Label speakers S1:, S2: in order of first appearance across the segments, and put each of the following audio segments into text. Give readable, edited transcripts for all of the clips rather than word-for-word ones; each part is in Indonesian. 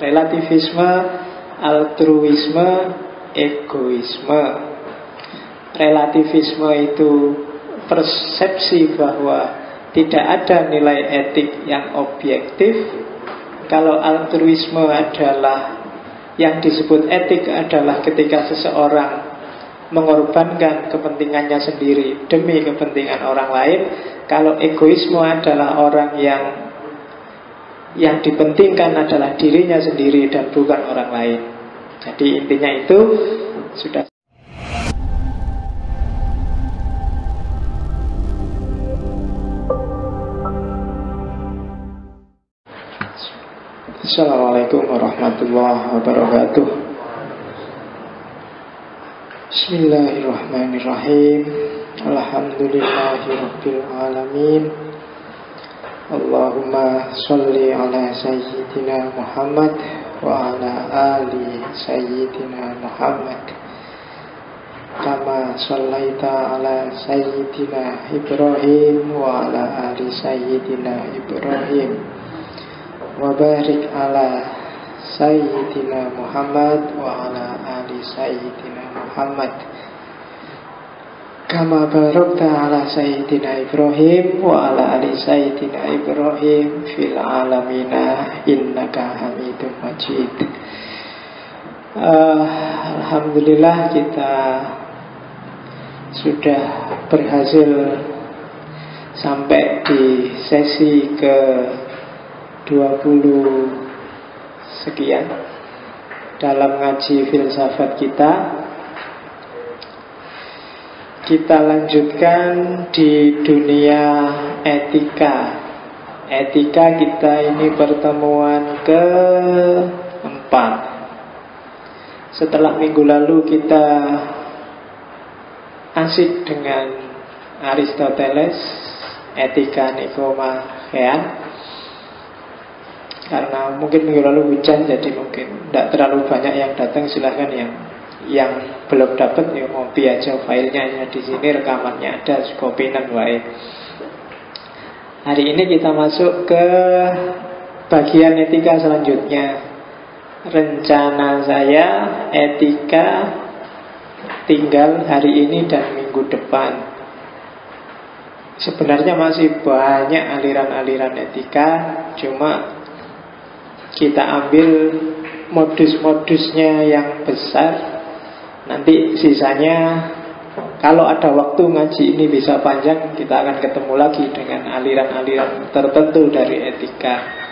S1: relativisme, altruisme, egoisme. Relativisme itu persepsi bahwa tidak ada nilai etik yang objektif. Kalau altruisme adalah, yang disebut etik adalah ketika seseorang mengorbankan kepentingannya sendiri demi kepentingan orang lain. Kalau egoisme adalah orang yang dipentingkan adalah dirinya sendiri dan bukan orang lain. Jadi intinya itu sudah. Assalamualaikum warahmatullahi wabarakatuh. Bismillahirrahmanirrahim. Alhamdulillahirabbil alamin. Allahumma sholli ala sayyidina Muhammad wa ala ali sayyidina Muhammad. Kama shallaita ala sayyidina Ibrahim wa ala ali sayyidina Ibrahim. Wa barik ala sayyidina Muhammad wa ala ali sayyidina Muhammad. Kama barakta ala sayyidina Ibrahim wa ala ali sayyidina Ibrahim fil alamina innaka Hamidum Majid. Alhamdulillah kita sudah berhasil sampai di sesi ke 20 sekian dalam ngaji filsafat kita. Kita lanjutkan di dunia etika. Etika kita ini pertemuan keempat. Setelah minggu lalu kita asik dengan Aristoteles, Etika Nikomachean. Karena mungkin minggu lalu hujan, jadi mungkin tidak terlalu banyak yang datang. Silahkan yang belum dapat ya ngopi aja, filenya di sini, rekamannya ada, kopinan wae. Hari ini kita masuk ke bagian etika selanjutnya. Rencana saya etika tinggal hari ini dan minggu depan. Sebenarnya masih banyak aliran-aliran etika, cuma kita ambil modus-modusnya yang besar. Nanti sisanya, kalau ada waktu ngaji ini bisa panjang, kita akan ketemu lagi dengan aliran-aliran tertentu dari etika.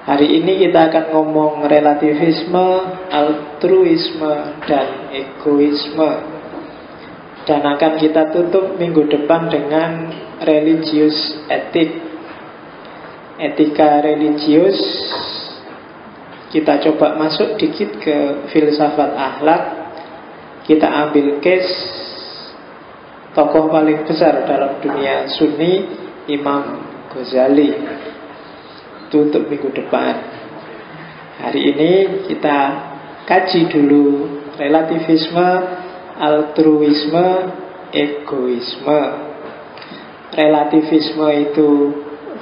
S1: Hari ini kita akan ngomong relativisme, altruisme, dan egoisme. Dan akan kita tutup minggu depan dengan religius etik, etika religius. Kita coba masuk dikit ke filsafat akhlak. Kita ambil case tokoh paling besar dalam dunia Sunni, Imam Ghazali. Itu untuk minggu depan. Hari ini kita kaji dulu relativisme, altruisme, egoisme. Relativisme itu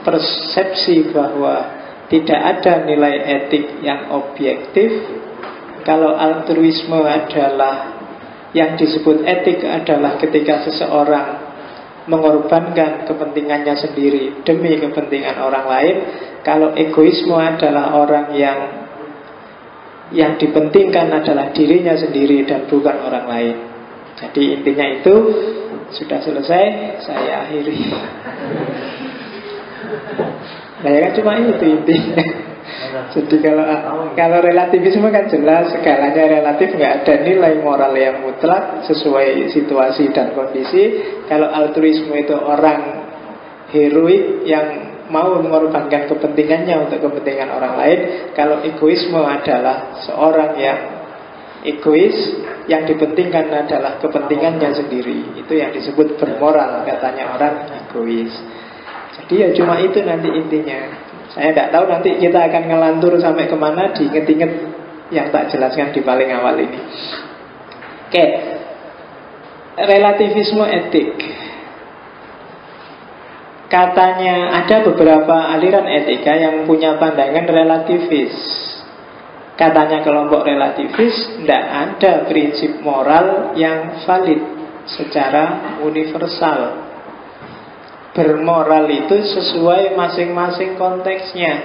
S1: persepsi bahwa tidak ada nilai etik yang objektif. Kalau altruisme adalah, yang disebut etik adalah ketika seseorang mengorbankan kepentingannya sendiri demi kepentingan orang lain. Kalau egoisme adalah orang yang dipentingkan adalah dirinya sendiri dan bukan orang lain. Jadi intinya itu sudah selesai, saya akhiri. Nah ya kan cuma itu intinya. Jadi kalau relativisme kan jelas segalanya relatif, nggak ada nilai moral yang mutlak, sesuai situasi dan kondisi. Kalau altruisme itu orang heroik yang mau mengorbankan kepentingannya untuk kepentingan orang lain. Kalau egoisme adalah seorang yang egois, yang dipentingkan adalah kepentingannya sendiri. Itu yang disebut bermoral, katanya orang egois. Jadi ya cuma itu nanti intinya. Saya tidak tahu nanti kita akan ngelantur sampai kemana, diinget-inget yang tak jelaskan di paling awal ini. Oke. Relativisme etik. Katanya ada beberapa aliran etika yang punya pandangan relativis. Katanya kelompok relativis, tidak ada prinsip moral yang valid secara universal. Bermoral itu sesuai masing-masing konteksnya.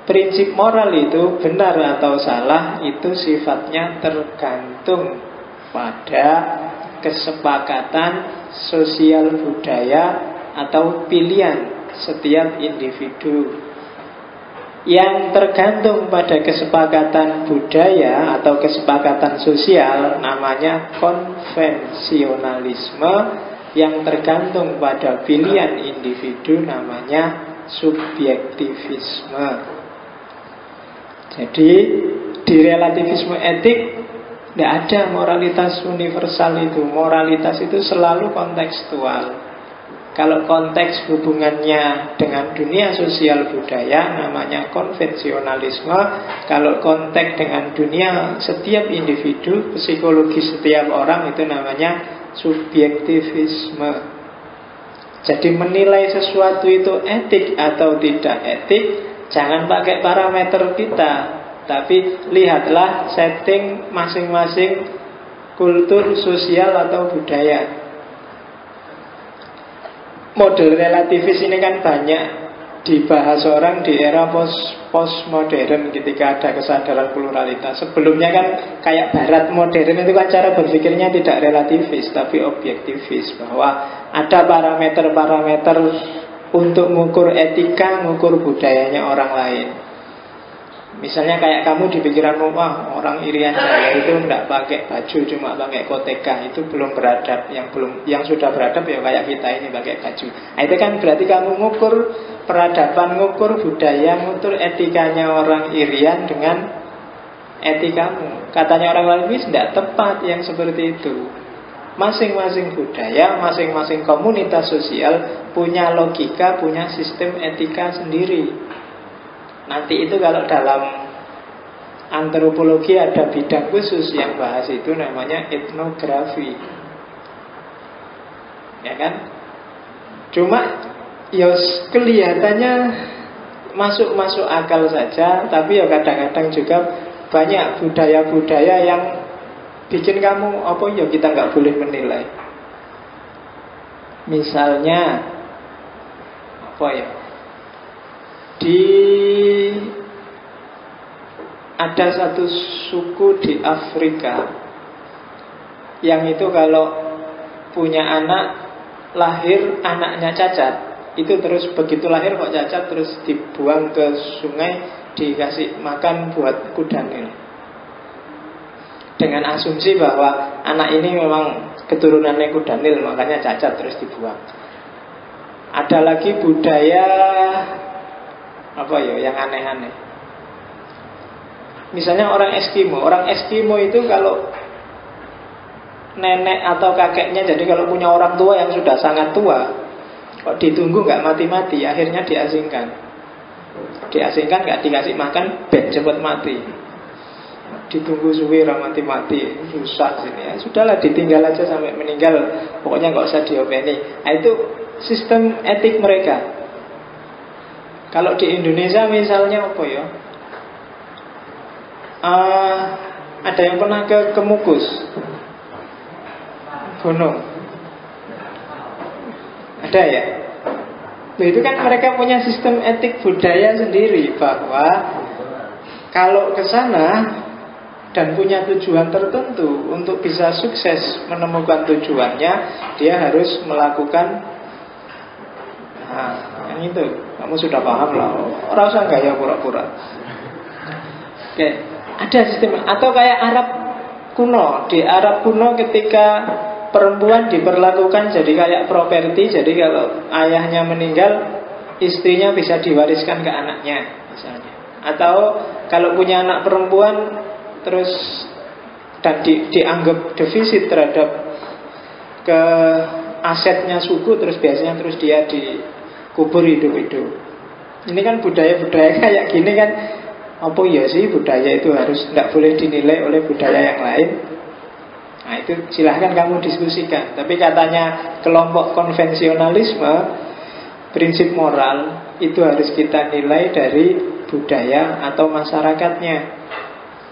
S1: Prinsip moral itu benar atau salah itu sifatnya tergantung pada kesepakatan sosial budaya atau pilihan setiap individu. Yang tergantung pada kesepakatan budaya atau kesepakatan sosial namanya konvensionalisme. Yang tergantung pada pilihan individu namanya subjektivisme. Jadi di relativisme etik tidak ada moralitas universal itu. Moralitas itu selalu kontekstual. Kalau konteks hubungannya dengan dunia sosial budaya namanya konvensionalisme. Kalau konteks dengan dunia setiap individu, psikologi setiap orang itu namanya subjektivisme. Jadi menilai sesuatu itu etik atau tidak etik, jangan pakai parameter kita, tapi lihatlah setting masing-masing kultur, sosial atau budaya. Model relativis ini kan banyak dibahas orang di era postmodern ketika ada kesadaran pluralitas. Sebelumnya kan kayak barat modern itu kan cara berpikirnya tidak relativis tapi objektivis, bahwa ada parameter-parameter untuk mengukur etika, mengukur budayanya orang lain. Misalnya kayak kamu di pikiranmu, wah orang Irian Jaya itu tidak pakai baju, cuma pakai koteka, itu belum beradab. Yang sudah beradab ya kayak kita ini pakai baju. Nah, itu kan berarti kamu mengukur peradaban, mengukur budaya, mengukur etikanya orang Irian dengan etikamu. Katanya orang lain tidak tepat yang seperti itu. Masing-masing budaya, masing-masing komunitas sosial punya logika, punya sistem etika sendiri. Nanti itu kalau dalam antropologi ada bidang khusus yang bahas itu, namanya etnografi. Ya kan? Cuma ya kelihatannya masuk akal saja, tapi ya kadang-kadang juga banyak budaya-budaya yang bikin kamu apa ya kita nggak boleh menilai. Misalnya apa ya? Ada satu suku di Afrika yang itu kalau punya anak, lahir anaknya cacat, itu terus begitu lahir kok cacat, terus dibuang ke sungai, dikasih makan buat kuda Nil, dengan asumsi bahwa anak ini memang keturunannya kuda Nil, makanya cacat terus dibuang. Ada lagi budaya apa ya yang aneh-aneh. Misalnya orang Eskimo itu kalau nenek atau kakeknya, jadi kalau punya orang tua yang sudah sangat tua, kok ditunggu nggak mati-mati, akhirnya diasingkan, nggak dikasih makan, ben cepet mati. Ditunggu suwi mati-mati, susah sini ya. Sudahlah ditinggal aja sampai meninggal, pokoknya nggak usah diopeni. Nah, itu sistem etik mereka. Kalau di Indonesia misalnya apa ya? Ada yang pernah ke Kemukus gunung? Ada ya? Nah, itu kan mereka punya sistem etik budaya sendiri, bahwa kalau ke sana dan punya tujuan tertentu, untuk bisa sukses menemukan tujuannya, dia harus melakukan yang itu. Kamu sudah paham lah, rasa gaya pura-pura. Oke, ada sistem. Atau kayak Arab kuno. Di Arab kuno ketika perempuan diperlakukan jadi kayak properti, jadi kalau ayahnya meninggal, istrinya bisa diwariskan ke anaknya misalnya. Atau kalau punya anak perempuan terus dan dianggap defisit terhadap ke asetnya suku, terus biasanya terus dia dikubur hidup-hidup. Ini kan budaya-budaya kayak gini kan, apa ya sih budaya itu harus tidak boleh dinilai oleh budaya yang lain. Nah itu silahkan kamu diskusikan. Tapi katanya kelompok konvensionalisme, prinsip moral itu harus kita nilai dari budaya atau masyarakatnya.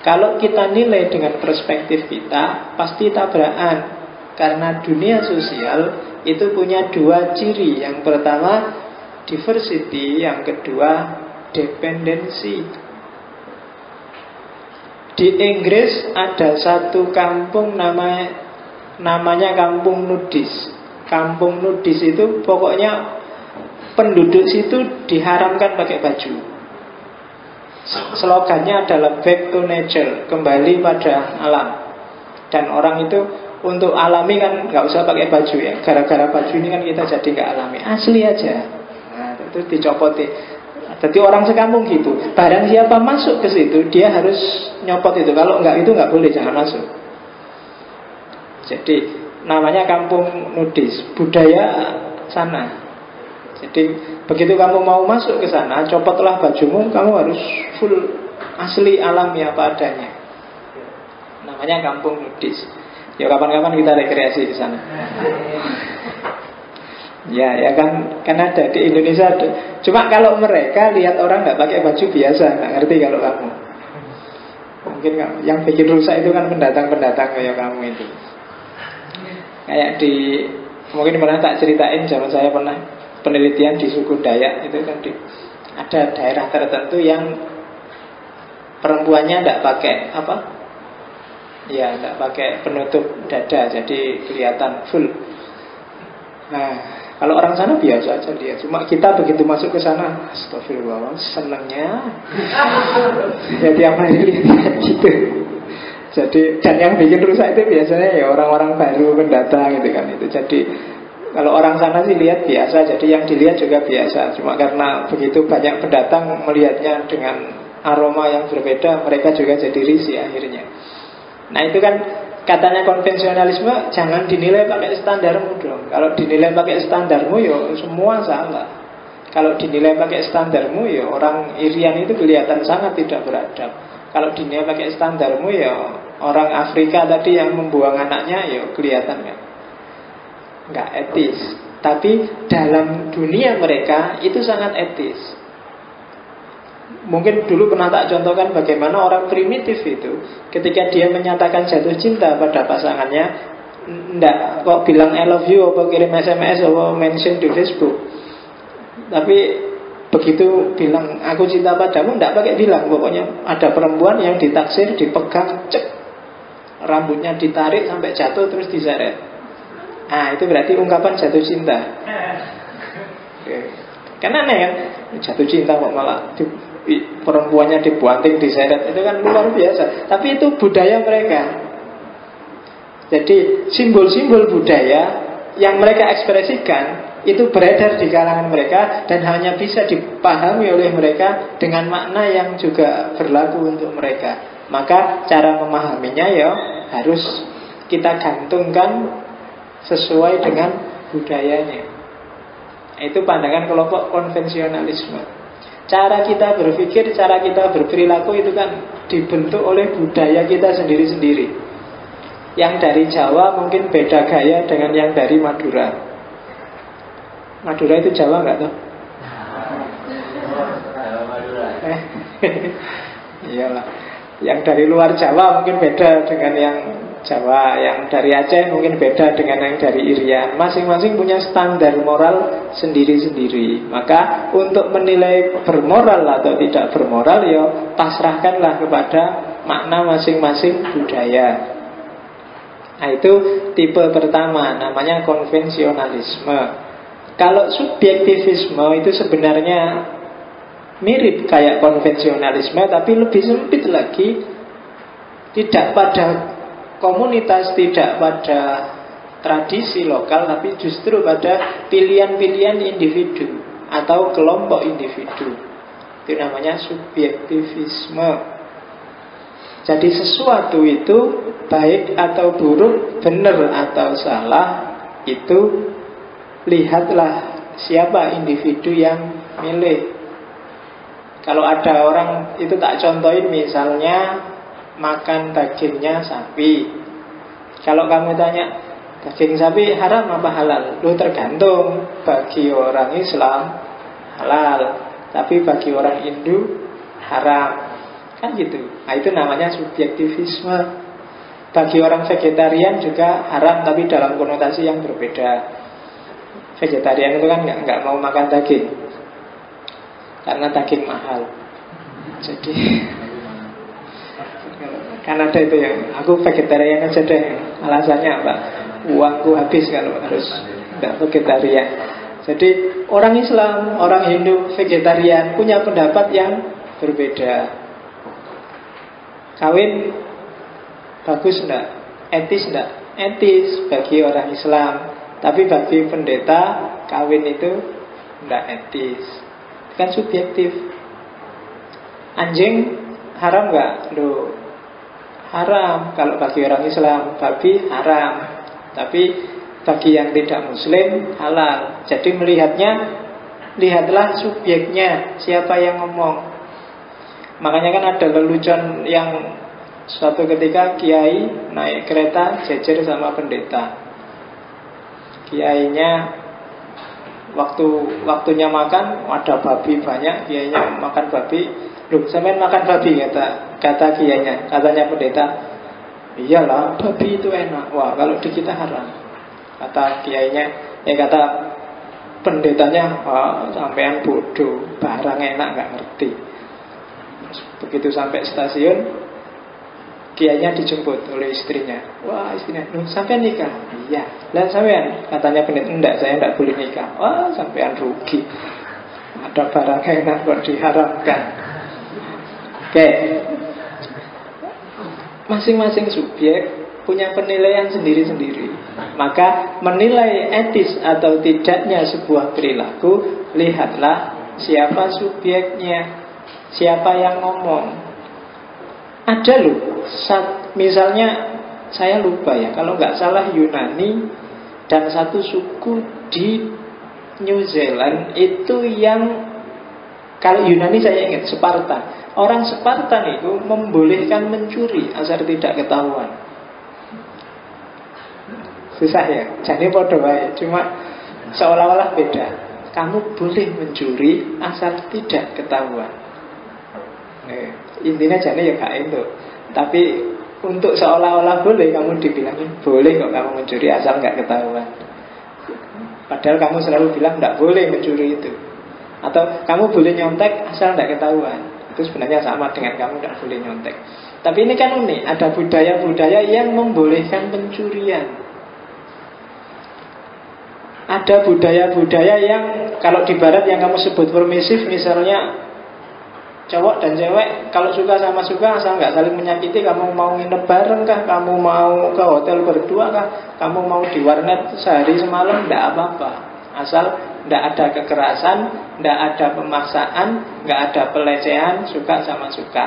S1: Kalau kita nilai dengan perspektif kita, pasti tabrakan. Karena dunia sosial itu punya dua ciri. Yang pertama diversity, yang kedua dependensi. Di Inggris ada satu kampung namanya kampung nudis. Kampung nudis itu pokoknya penduduk situ diharamkan pakai baju. Slogannya adalah back to nature, kembali pada alam. Dan orang itu untuk alami kan nggak usah pakai baju ya. Gara-gara baju ini kan kita jadi nggak alami, asli aja. Nah, itu dicopotin. Jadi orang sekampung gitu. Barang siapa masuk ke situ, dia harus nyopot itu. Kalau nggak itu nggak boleh, jangan masuk. Jadi namanya kampung nudis, budaya sana. Jadi begitu kamu mau masuk ke sana, copotlah bajumu, kamu harus full asli alami apa adanya. Namanya kampung nudis. Ya kapan-kapan kita rekreasi di sana. Ya kan ada di Indonesia ada. Cuma kalau mereka lihat orang nggak pakai baju biasa, nggak ngerti kalau kamu. Mungkin yang bikin rusak itu kan pendatang-pendatang kayak kamu itu. Kayak mungkin pernah tak ceritain, zaman saya pernah penelitian di suku Dayak itu kan ada daerah tertentu yang perempuannya tidak pakai apa? Ya, tidak pakai penutup dada, jadi kelihatan full. Nah, kalau orang sana biasa aja dia. Cuma kita begitu masuk ke sana, astagfirullah, senangnya. Ya tiap hari lihat gitu. Jadi dan yang bikin rusak itu biasanya ya orang-orang baru pendatang gitu kan itu. Jadi kalau orang sana sih lihat biasa, jadi yang dilihat juga biasa. Cuma karena begitu banyak pendatang melihatnya dengan aroma yang berbeda, mereka juga jadi risih akhirnya. Nah itu kan katanya konvensionalisme, jangan dinilai pakai standarmu dong. Kalau dinilai pakai standarmu ya semua salah. Kalau dinilai pakai standarmu ya orang Irian itu kelihatan sangat tidak beradab. Kalau dinilai pakai standarmu ya orang Afrika tadi yang membuang anaknya ya kelihatan kan nggak etis. Tapi dalam dunia mereka itu sangat etis. Mungkin dulu pernah tak contohkan bagaimana orang primitif itu ketika dia menyatakan jatuh cinta pada pasangannya, ndak kok bilang I love you, apa kirim SMS, apa mention di Facebook. Tapi begitu bilang aku cinta padamu, ndak pakai bilang. Pokoknya ada perempuan yang ditaksir, dipegang, cek, rambutnya ditarik sampai jatuh terus diseret. Nah itu berarti ungkapan jatuh cinta. Karena aneh kan, jatuh cinta kok malah perempuannya dibuanting, diseret, itu kan luar biasa. Tapi itu budaya mereka. Jadi simbol-simbol budaya yang mereka ekspresikan itu beredar di kalangan mereka dan hanya bisa dipahami oleh mereka dengan makna yang juga berlaku untuk mereka. Maka cara memahaminya ya harus kita gantungkan sesuai dengan budayanya. Itu pandangan kelompok konvensionalisme. Cara kita berpikir, cara kita berperilaku itu kan dibentuk oleh budaya kita sendiri-sendiri. Yang dari Jawa mungkin beda gaya dengan yang dari Madura. Madura itu Jawa nggak tuh? Iyalah. Yang dari luar Jawa mungkin beda dengan yang Jawa, yang dari Aceh mungkin beda dengan yang dari Irian. Masing-masing punya standar moral sendiri-sendiri. Maka untuk menilai bermoral atau tidak bermoral, ya pasrahkanlah kepada makna masing-masing budaya. Nah itu tipe pertama, namanya konvensionalisme. Kalau subjektivisme itu sebenarnya mirip kayak konvensionalisme, tapi lebih sempit lagi. Tidak pada komunitas, tidak pada tradisi lokal, tapi justru pada pilihan-pilihan individu atau kelompok individu. Itu namanya subjektivisme. Jadi sesuatu itu baik atau buruk, benar atau salah, itu lihatlah siapa individu yang milih. Kalau ada orang itu tak contohin, misalnya makan dagingnya sapi. Kalau kamu tanya daging sapi haram apa halal? Loh tergantung. Bagi orang Islam halal, tapi bagi orang Hindu haram. Kan gitu. Nah, itu namanya subjektivisme. Bagi orang vegetarian juga haram, tapi dalam konotasi yang berbeda. Vegetarian itu kan nggak mau makan daging, karena daging mahal. Jadi kan ada itu yang aku vegetarian aja deh. Alasannya apa? Uangku habis kalau harus tidak vegetarian. Jadi orang Islam, orang Hindu, vegetarian punya pendapat yang berbeda. Kawin bagus enggak? Etis enggak? Etis bagi orang Islam. Tapi bagi pendeta kawin itu enggak etis. Kan subjektif. Anjing haram enggak? Loh, haram kalau bagi orang Islam. Babi haram. Tapi bagi yang tidak muslim halal. Jadi lihatlah subjeknya, siapa yang ngomong. Makanya kan ada lelucon yang suatu ketika kiai naik kereta jejer sama pendeta. Kiainya waktunya makan ada babi banyak, kiainya makan babi. Loh, sampean makan babi kata kiainya, katanya pendeta. Iyalah, babi itu enak. Wah, kalau di kita haram. Kata kiainya, kata pendetanya, sampean bodoh, barang enak nggak ngerti. Begitu sampai stasiun, kiainya dijemput oleh istrinya. Wah, istrinya, loh, sampean nikah? Iya. Lah sampean, katanya pendeta, enggak, saya enggak boleh nikah. Wah, sampean rugi. Ada barang enak kok diharamkan. Oke. Masing-masing subjek punya penilaian sendiri-sendiri. Maka menilai etis atau tidaknya sebuah perilaku, lihatlah siapa subjeknya, siapa yang ngomong. Ada loh, misalnya saya lupa ya, kalau nggak salah Yunani dan satu suku di New Zealand itu yang, kalau Yunani saya ingat Sparta. Orang Spartan itu membolehkan mencuri asal tidak ketahuan. Susah ya, jadi bodoh aja. Cuma seolah-olah beda. Kamu boleh mencuri asal tidak ketahuan. Intinya jadi ya gak itu. Tapi untuk seolah-olah boleh, kamu dibilangin boleh kok kamu mencuri asal gak ketahuan. Padahal kamu selalu bilang gak boleh mencuri itu. Atau kamu boleh nyontek asal gak ketahuan. Itu sebenarnya sama dengan kamu tidak boleh nyontek. Tapi ini kan unik, ada budaya-budaya yang membolehkan pencurian. Ada budaya-budaya yang kalau di barat yang kamu sebut permisif, misalnya cowok dan cewek kalau suka sama suka asal nggak saling menyakiti. Kamu mau nginep bareng kah, kamu mau ke hotel berdua kah, kamu mau di warnet sehari semalam, tidak apa-apa. Asal tidak ada kekerasan, tidak ada pemaksaan, nggak ada pelecehan, suka sama suka.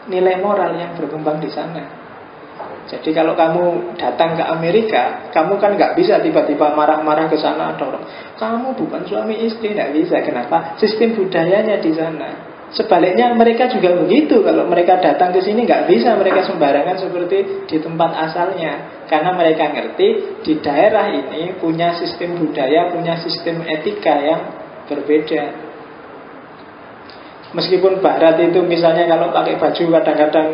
S1: Nilai moral yang berkembang di sana. Jadi kalau kamu datang ke Amerika, kamu kan nggak bisa tiba-tiba marah-marah ke sana ada orang, kamu bukan suami istri, nggak bisa. Kenapa? Sistem budayanya di sana. Sebaliknya mereka juga begitu. Kalau mereka datang ke sini nggak bisa mereka sembarangan seperti di tempat asalnya, karena mereka ngerti di daerah ini punya sistem budaya, punya sistem etika yang berbeda. Meskipun barat itu misalnya kalau pakai baju kadang-kadang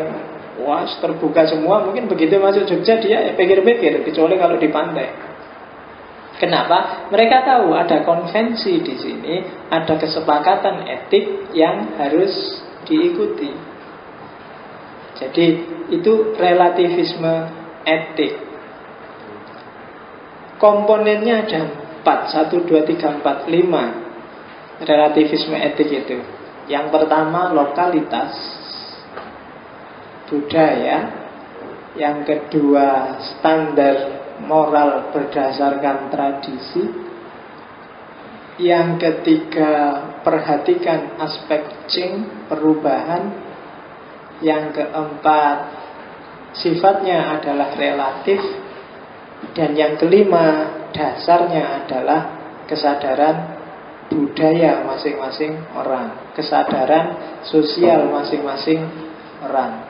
S1: wah terbuka semua, mungkin begitu masuk Jogja dia pikir-pikir, kecuali kalau di pantai. Kenapa? Mereka tahu ada konvensi di sini, ada kesepakatan etik yang harus diikuti. Jadi itu relativisme etik. Komponennya ada 4, 1, 2, 3, 4, 5 relativisme etik itu. Yang pertama lokalitas, budaya. Yang kedua standar moral berdasarkan tradisi. Yang ketiga perhatikan aspek change, perubahan. Yang keempat sifatnya adalah relatif. Dan yang kelima dasarnya adalah kesadaran budaya masing-masing orang, kesadaran sosial masing-masing orang.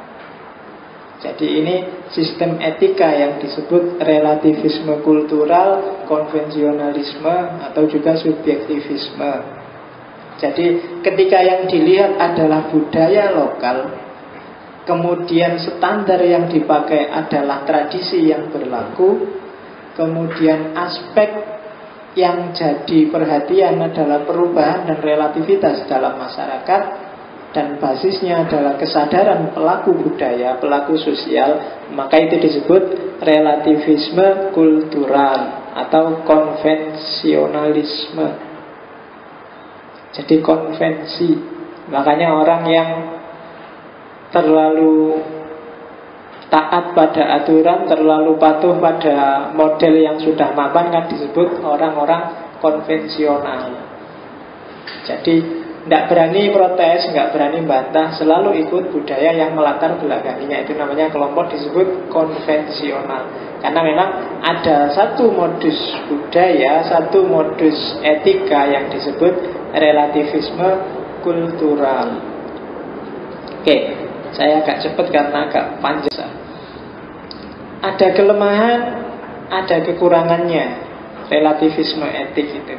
S1: Jadi ini sistem etika yang disebut relativisme kultural, konvensionalisme, atau juga subjektivisme. Jadi ketika yang dilihat adalah budaya lokal, kemudian standar yang dipakai adalah tradisi yang berlaku, kemudian aspek yang jadi perhatian adalah perubahan dan relativitas dalam masyarakat, dan basisnya adalah kesadaran pelaku budaya, pelaku sosial, maka itu disebut relativisme kultural atau konvensionalisme. Jadi konvensi. Makanya orang yang terlalu taat pada aturan, terlalu patuh pada model yang sudah mapan kan disebut orang-orang konvensional. Jadi tidak berani protes, nggak berani bantah, selalu ikut budaya yang melatar belakanginya. Itu namanya kelompok disebut konvensional. Karena memang ada satu modus budaya, satu modus etika yang disebut relativisme kultural. Oke, saya agak cepat karena agak panjang. Ada kelemahan, ada kekurangannya relativisme etik itu.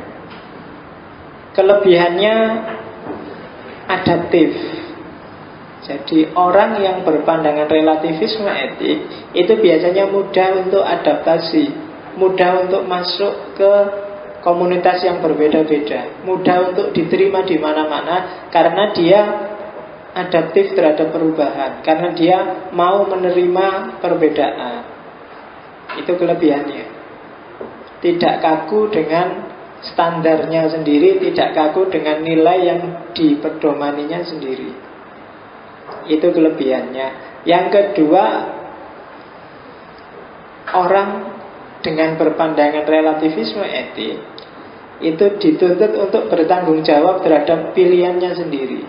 S1: Kelebihannya adaptif. Jadi orang yang berpandangan relativisme etik itu biasanya mudah untuk adaptasi, mudah untuk masuk ke komunitas yang berbeda-beda, mudah untuk diterima di mana-mana karena dia adaptif terhadap perubahan, karena dia mau menerima perbedaan. Itu kelebihannya. Tidak kaku dengan standarnya sendiri, tidak kaku dengan nilai yang dipedomaninya sendiri. Itu kelebihannya. Yang kedua, orang dengan berpandangan relativisme etik itu dituntut untuk bertanggung jawab terhadap pilihannya sendiri.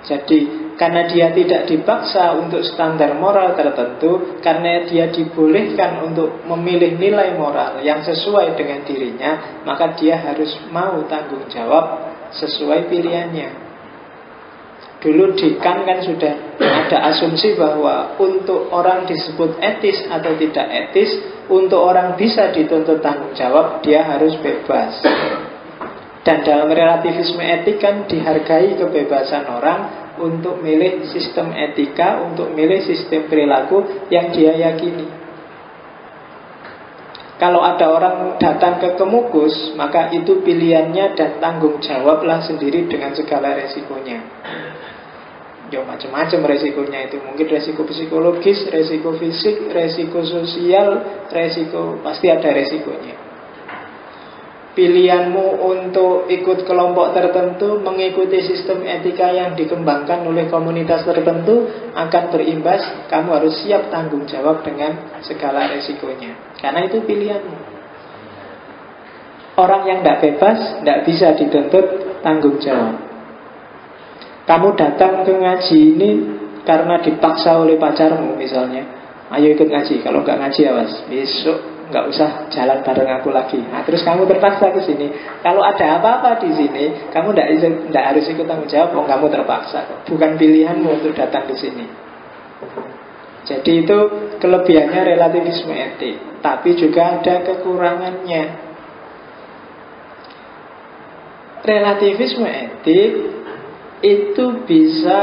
S1: Jadi karena dia tidak dipaksa untuk standar moral tertentu, karena dia dibolehkan untuk memilih nilai moral yang sesuai dengan dirinya, maka dia harus mau tanggung jawab sesuai pilihannya. Dulu di Kant kan sudah ada asumsi bahwa untuk orang disebut etis atau tidak etis, untuk orang bisa dituntut tanggung jawab, dia harus bebas. Dan dalam relativisme etik kan dihargai kebebasan orang untuk milih sistem etika, untuk milih sistem perilaku yang dia yakini. Kalau ada orang datang ke Kemukus, maka itu pilihannya dan tanggung jawablah sendiri dengan segala resikonya. Ya macam-macam resikonya itu. Mungkin resiko psikologis, resiko fisik, resiko sosial, resiko, pasti ada resikonya. Pilihanmu untuk ikut kelompok tertentu, mengikuti sistem etika yang dikembangkan oleh komunitas tertentu akan berimbas, kamu harus siap tanggung jawab dengan segala resikonya. Karena itu pilihanmu. Orang yang tidak bebas tidak bisa dituntut tanggung jawab. Kamu datang ke ngaji ini karena dipaksa oleh pacarmu misalnya, ayo ikut ngaji, kalau nggak ngaji awas, besok nggak usah jalan bareng aku lagi. Nah, terus kamu terpaksa ke sini. Kalau ada apa-apa di sini, kamu tidak harus ikut tanggung jawab. Oh, kamu terpaksa. Bukan pilihanmu untuk datang ke sini. Jadi itu kelebihannya relativisme etik. Tapi juga ada kekurangannya. Relativisme etik itu bisa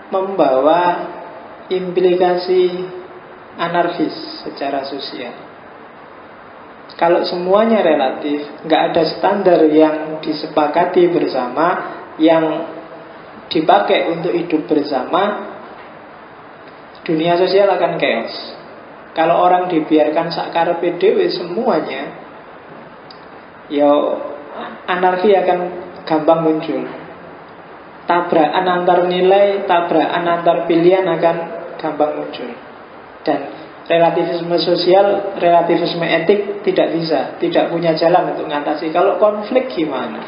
S1: membawa implikasi anarkis secara sosial. Kalau semuanya relatif, nggak ada standar yang disepakati bersama, yang dipakai untuk hidup bersama, dunia sosial akan chaos. Kalau orang dibiarkan sakarepe dhewe semuanya, ya anarki akan gampang muncul. Tabrakan antar nilai, tabrakan antar pilihan akan gampang muncul. Dan relativisme sosial, relativisme etik tidak bisa, tidak punya jalan untuk mengatasi. Kalau konflik gimana?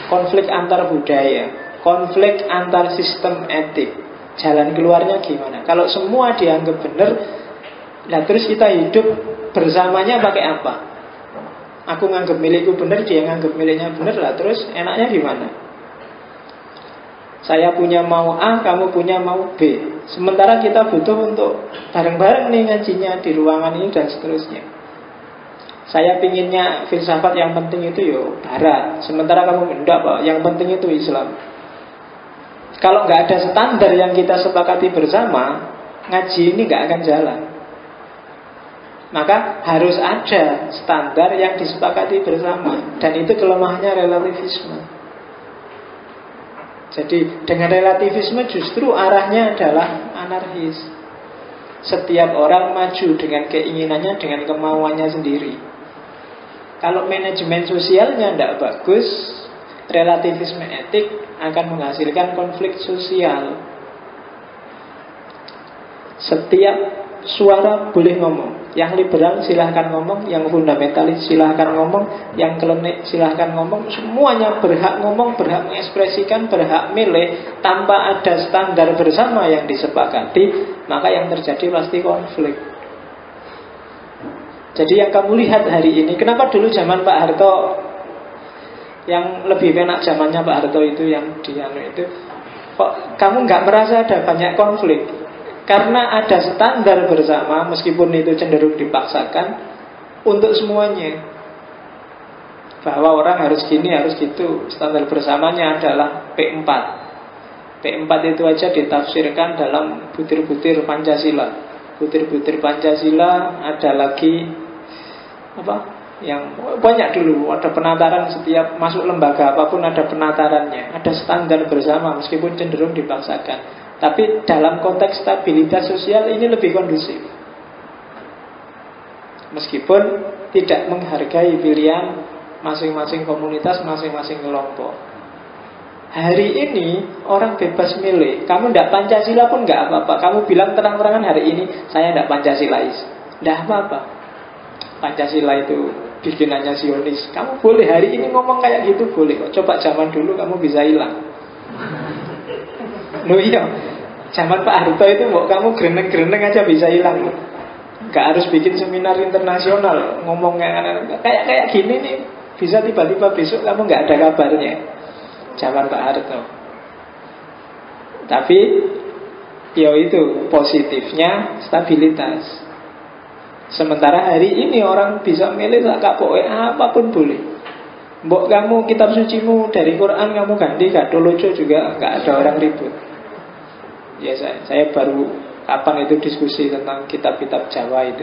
S1: Konflik antar budaya, konflik antar sistem etik, jalan keluarnya gimana? Kalau semua dianggap benar, nah terus kita hidup bersamanya pakai apa? Aku nganggap milikku benar, dia nganggap miliknya benar, lah terus enaknya gimana? Saya punya mau A, kamu punya mau B. Sementara kita butuh untuk bareng-bareng nih ngajinya di ruangan ini dan seterusnya. Saya pinginnya filsafat yang penting itu yo Barat. Sementara kamu enggak Pak, yang penting itu Islam. Kalau nggak ada standar yang kita sepakati bersama, ngaji ini nggak akan jalan. Maka harus ada standar yang disepakati bersama. Dan itu kelemahannya relativisme. Jadi dengan relativisme justru arahnya adalah anarkis. Setiap orang maju dengan keinginannya, dengan kemauannya sendiri. Kalau manajemen sosialnya tidak bagus, relativisme etik akan menghasilkan konflik sosial. Setiap suara boleh ngomong. Yang liberal silahkan ngomong, yang fundamentalis silahkan ngomong, yang klenik silahkan ngomong. Semuanya berhak ngomong, berhak mengekspresikan, berhak milih. Tanpa ada standar bersama yang disepakati, maka yang terjadi pasti konflik. Jadi yang kamu lihat hari ini, kenapa dulu zaman Pak Harto yang lebih enak zamannya Pak Harto itu, yang itu, kok kamu nggak merasa ada banyak konflik? Karena ada standar bersama, meskipun itu cenderung dipaksakan untuk semuanya. Bahwa orang harus gini, harus gitu. Standar bersamanya adalah P4. P4 itu aja ditafsirkan dalam butir-butir Pancasila. Butir-butir Pancasila ada lagi apa? Yang banyak dulu, ada penataran, setiap masuk lembaga apapun ada penatarannya. Ada standar bersama meskipun cenderung dipaksakan. Tapi dalam konteks stabilitas sosial ini lebih kondusif. Meskipun tidak menghargai pilihan masing-masing komunitas, masing-masing kelompok. Hari ini orang bebas milih. Kamu tidak Pancasila pun nggak apa-apa. Kamu bilang terang-terangan hari ini saya tidak Pancasilais, tidak apa-apa. Pancasila itu bikinannya Zionis. Kamu boleh hari ini ngomong kayak gitu, boleh. Coba zaman dulu kamu bisa hilang. Loh iya, zaman Pak Harto itu kamu gereneng-gereneng aja bisa hilang. Gak harus bikin seminar internasional ngomong kayak gini nih, bisa tiba-tiba besok kamu gak ada kabarnya. Zaman Pak Harto. Tapi ya itu positifnya stabilitas. Sementara hari ini orang bisa milih kapoke apapun boleh. Mbok kamu kitab sucimu dari Quran kamu ganti Gadolojo juga gak ada orang ribut. Ya saya baru kapan itu diskusi tentang kitab-kitab Jawa itu,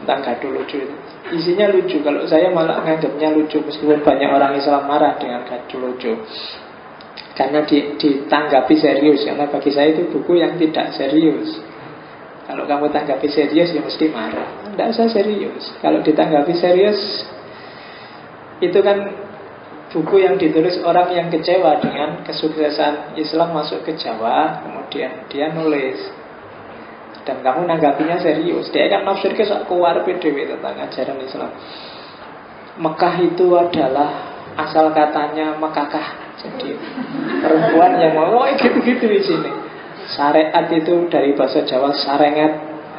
S1: tentang Gadolojo itu. Isinya lucu, kalau saya malah nganggapnya lucu meskipun banyak orang Islam marah dengan Gadolojo. Karena ditanggapi serius, karena bagi saya itu buku yang tidak serius. Kalau kamu tanggapi serius ya mesti marah. Tidak usah serius. Kalau ditanggapi serius, itu kan buku yang ditulis orang yang kecewa dengan kesuksesan Islam masuk ke Jawa. Kemudian dia nulis, dan kamu nanggapinya serius. Dia kan nafsir ke kuar PDW tentang ajaran Islam. Mekah itu adalah asal katanya Mekakah. Jadi perempuan yang mau gitu-gitu di sini. Syariat itu dari bahasa Jawa sarengat,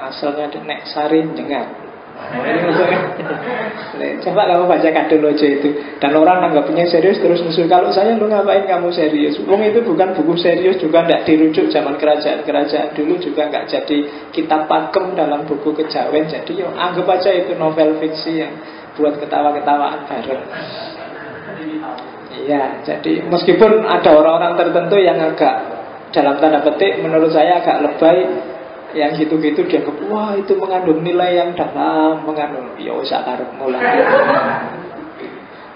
S1: asalnya nek sarin jengat. Coba kamu baca Gadolojo itu, dan orang nanggapnya serius terus musuh. Kalau saya, lu ngapain kamu serius? Wong itu bukan buku serius, juga tidak dirujuk zaman kerajaan-kerajaan dulu, juga nggak jadi kitab pakem dalam buku kejawen. Jadi yo anggap aja itu novel fiksi yang buat ketawa-ketawaan bareng. Iya, jadi meskipun ada orang-orang tertentu yang agak dalam tanda petik menurut saya agak lebay, yang gitu-gitu dia wah itu mengandung nilai yang dalam, mengandung ya usah karepmu lah.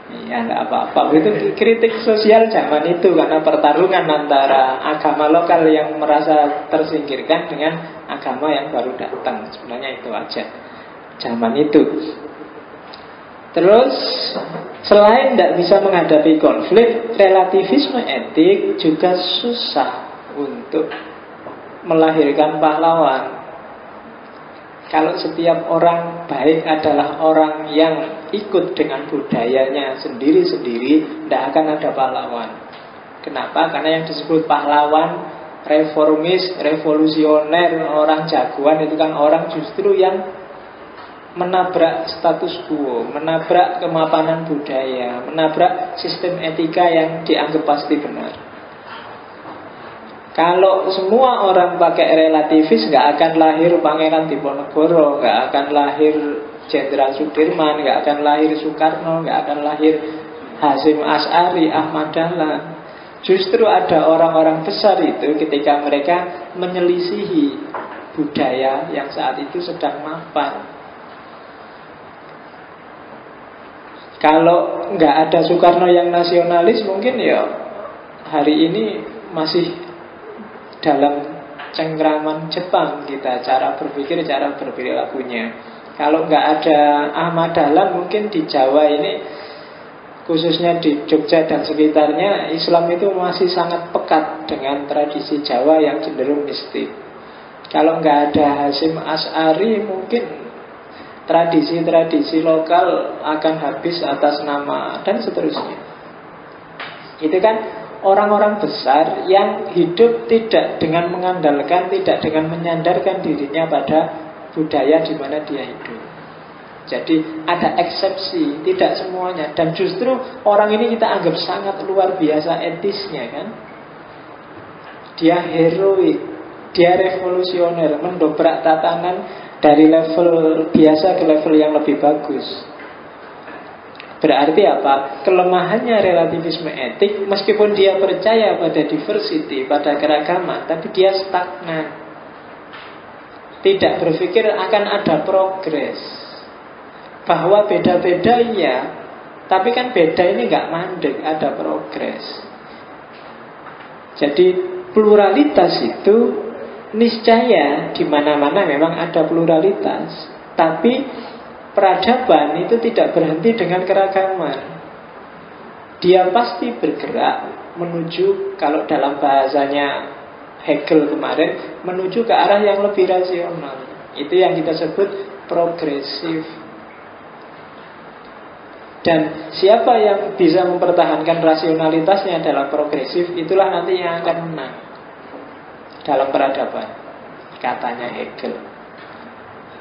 S1: Iya nggak apa-apa. Itu kritik sosial zaman itu, karena pertarungan antara agama lokal yang merasa tersingkirkan dengan agama yang baru datang. Sebenarnya itu aja zaman itu. Terus selain tidak bisa menghadapi konflik, relativisme etik juga susah untuk melahirkan pahlawan. Kalau setiap orang baik adalah orang yang ikut dengan budayanya sendiri-sendiri, tidak akan ada pahlawan. Kenapa? Karena yang disebut pahlawan, reformis, revolusioner, orang jagoan itu kan orang justru yang menabrak status quo, menabrak kemapanan budaya, menabrak sistem etika yang dianggap pasti benar. Kalau semua orang pakai relativis, nggak akan lahir Pangeran Diponegoro, nggak akan lahir Jenderal Sudirman, nggak akan lahir Soekarno, nggak akan lahir Hasyim Asy'ari, Ahmad Dahlan. Justru ada orang-orang besar itu ketika mereka menyelisihi budaya yang saat itu sedang mapan. Kalau nggak ada Soekarno yang nasionalis, mungkin ya hari ini masih dalam cengkraman Jepang kita, cara berpikir, cara berperilakunya. Kalau nggak ada Ahmad Dahlan, mungkin di Jawa ini, khususnya di Jogja dan sekitarnya, Islam itu masih sangat pekat dengan tradisi Jawa yang cenderung mistik. Kalau nggak ada Hasyim Asy'ari, mungkin tradisi-tradisi lokal akan habis atas nama dan seterusnya. Itu kan orang-orang besar yang hidup tidak dengan mengandalkan, tidak dengan menyandarkan dirinya pada budaya di mana dia hidup. Jadi ada eksepsi, tidak semuanya. Dan justru orang ini kita anggap sangat luar biasa etisnya kan. Dia heroik, dia revolusioner, mendobrak tatanan dari level biasa ke level yang lebih bagus. Berarti apa? Kelemahannya relativisme etik, meskipun dia percaya pada diversity, pada keragaman, tapi dia stagnan. Tidak berpikir akan ada progres. Bahwa beda-beda iya, tapi kan beda ini nggak mandek, ada progres. Jadi pluralitas itu niscaya di mana-mana memang ada pluralitas. Tapi peradaban itu tidak berhenti dengan keragaman. Dia pasti bergerak menuju, kalau dalam bahasanya Hegel kemarin, menuju ke arah yang lebih rasional. Itu yang kita sebut progresif. Dan siapa yang bisa mempertahankan rasionalitasnya dalam progresif, itulah nanti yang akan menang dalam peradaban, katanya Hegel.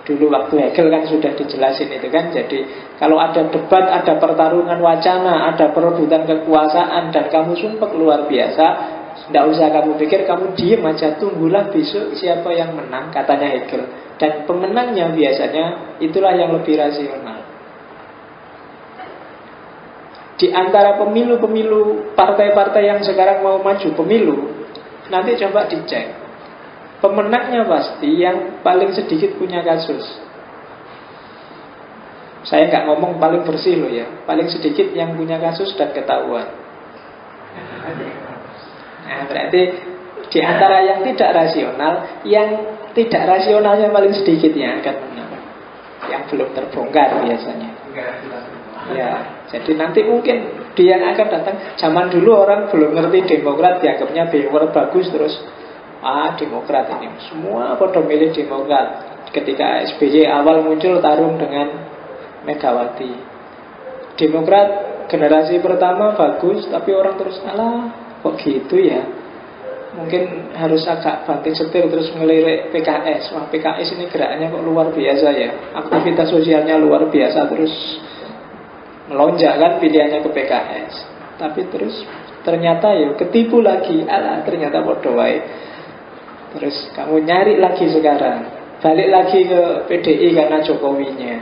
S1: Dulu waktu Hegel kan sudah dijelasin itu kan. Jadi kalau ada debat, ada pertarungan wacana, ada perebutan kekuasaan, dan kamu sumpek luar biasa, tidak usah kamu pikir, kamu diem aja, tunggulah besok siapa yang menang, katanya Hegel. Dan pemenangnya biasanya itulah yang lebih rasional. Di antara pemilu-pemilu partai-partai yang sekarang mau maju pemilu, nanti coba dicek, pemenangnya pasti yang paling sedikit punya kasus. Saya nggak ngomong paling bersih loh ya, paling sedikit yang punya kasus dan ketahuan. Nah, berarti di antara yang tidak rasional, yang tidak rasionalnya paling sedikit yang akan menang, yang belum terbongkar biasanya. Ya, jadi nanti mungkin dia yang akan datang. Zaman dulu orang belum ngerti Demokrat, dianggapnya bewar bagus, terus Demokrat ini semua pada milih Demokrat. Ketika SBY awal muncul tarung dengan Megawati, Demokrat generasi pertama bagus, tapi orang terus kok gitu ya, mungkin harus agak banting setir terus ngelirik PKS. Wah, PKS ini gerakannya kok luar biasa ya, aktivitas sosialnya luar biasa, terus melonjak kan pilihannya ke PKS. Tapi terus ternyata ya ketipu lagi, ternyata bodoh wae. Terus kamu nyari lagi sekarang, balik lagi ke PDI karena Jokowinya.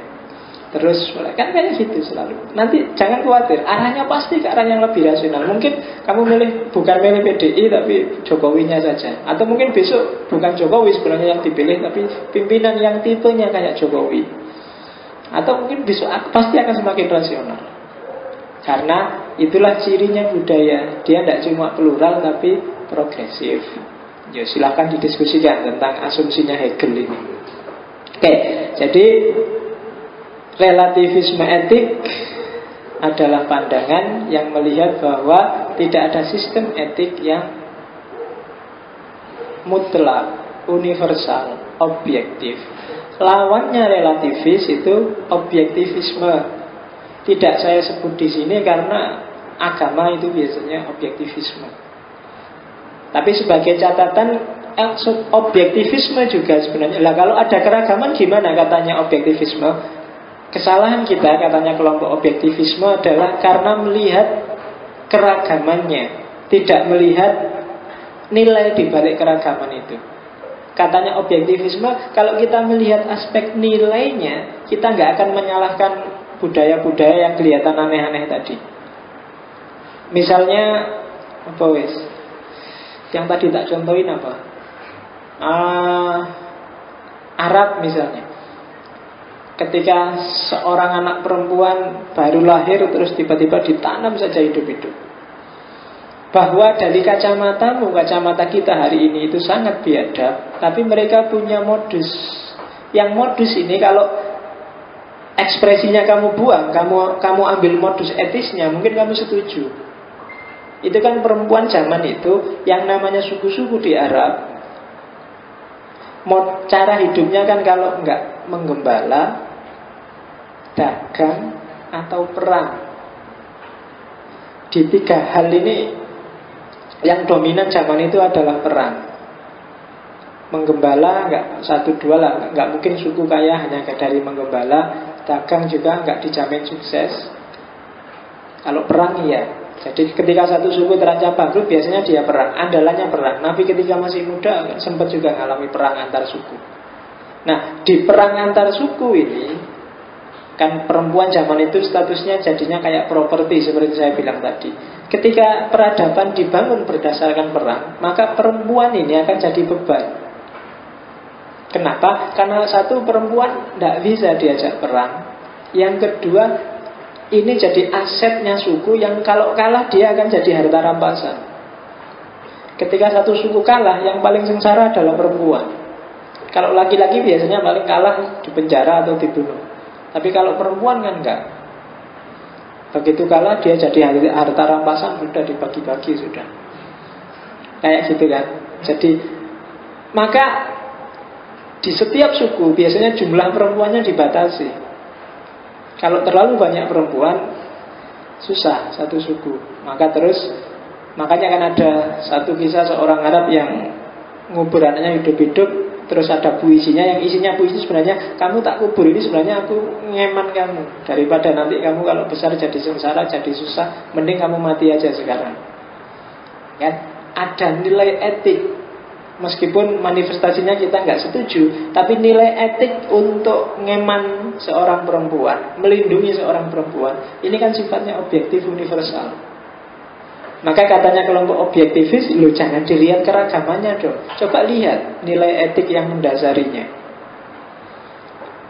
S1: Terus kan kayak gitu selalu. Nanti jangan khawatir, arahnya pasti ke arah yang lebih rasional. Mungkin kamu bukan milih PDI tapi Jokowinya saja. Atau mungkin besok bukan Jokowi sebenarnya yang dipilih, tapi pimpinan yang tipenya kayak Jokowi. Atau mungkin besok pasti akan semakin rasional. Karena itulah cirinya budaya. Dia tidak cuma plural tapi progresif. Ya silahkan didiskusikan tentang asumsinya Hegel ini. Oke, jadi relativisme etik adalah pandangan yang melihat bahwa tidak ada sistem etik yang mutlak, universal, objektif. Lawannya relativis itu objektivisme. Tidak saya sebut di sini karena agama itu biasanya objektivisme. Tapi sebagai catatan, objektivisme juga sebenarnya. Lah kalau ada keragaman gimana katanya objektivisme? Kesalahan kita katanya kelompok objektivisme adalah karena melihat keragamannya, tidak melihat nilai di balik keragaman itu. Katanya objektivisme, kalau kita melihat aspek nilainya, kita nggak akan menyalahkan budaya-budaya yang kelihatan aneh-aneh tadi. Misalnya Apa wis? Yang tadi tak contohin apa? Arab misalnya. Ketika seorang anak perempuan baru lahir terus tiba-tiba ditanam saja hidup-hidup. Bahwa dari kacamatamu, kacamata kita hari ini itu sangat biadab, tapi mereka punya modus. Yang modus ini kalau ekspresinya kamu buang, kamu ambil modus etisnya, mungkin kamu setuju. Itu kan perempuan zaman itu yang namanya suku-suku di Arab. Cara hidupnya kan kalau enggak menggembala, dagang, atau perang. Di tiga hal ini yang dominan zaman itu adalah perang. Menggembala enggak satu dua lah, enggak mungkin suku kaya hanya dari menggembala. Dagang juga enggak dijamin sukses. Kalau perang iya. Jadi ketika satu suku terancam bangkrut, biasanya dia perang, andalannya perang. Nabi ketika masih muda sempat juga mengalami perang antar suku. Nah, di perang antar suku ini kan perempuan zaman itu statusnya jadinya kayak properti seperti saya bilang tadi. Ketika peradaban dibangun berdasarkan perang, maka perempuan ini akan jadi beban. Kenapa? Karena satu, perempuan tidak bisa diajak perang. Yang kedua, ini jadi asetnya suku yang kalau kalah dia akan jadi harta rampasan. Ketika satu suku kalah, yang paling sengsara adalah perempuan. Kalau laki-laki biasanya paling kalah dipenjara atau dibunuh. Tapi kalau perempuan kan enggak. Begitu kalah dia jadi harta rampasan, sudah dibagi-bagi sudah. Kayak gitu kan. Jadi maka di setiap suku biasanya jumlah perempuannya dibatasi. Kalau terlalu banyak perempuan, susah satu suku. Makanya kan ada satu kisah seorang Arab yang ngubur anaknya hidup-hidup, terus ada puisinya, yang isinya puisi sebenarnya, kamu tak kubur ini sebenarnya aku ngeman kamu, daripada nanti kamu kalau besar jadi sengsara, jadi susah, mending kamu mati aja sekarang. Kan ada nilai etik. Meskipun manifestasinya kita nggak setuju, tapi nilai etik untuk ngeman seorang perempuan, melindungi seorang perempuan, ini kan sifatnya objektif universal. Maka katanya kelompok objektivis, lo jangan dilihat keragamannya dong. Coba lihat nilai etik yang mendasarinya.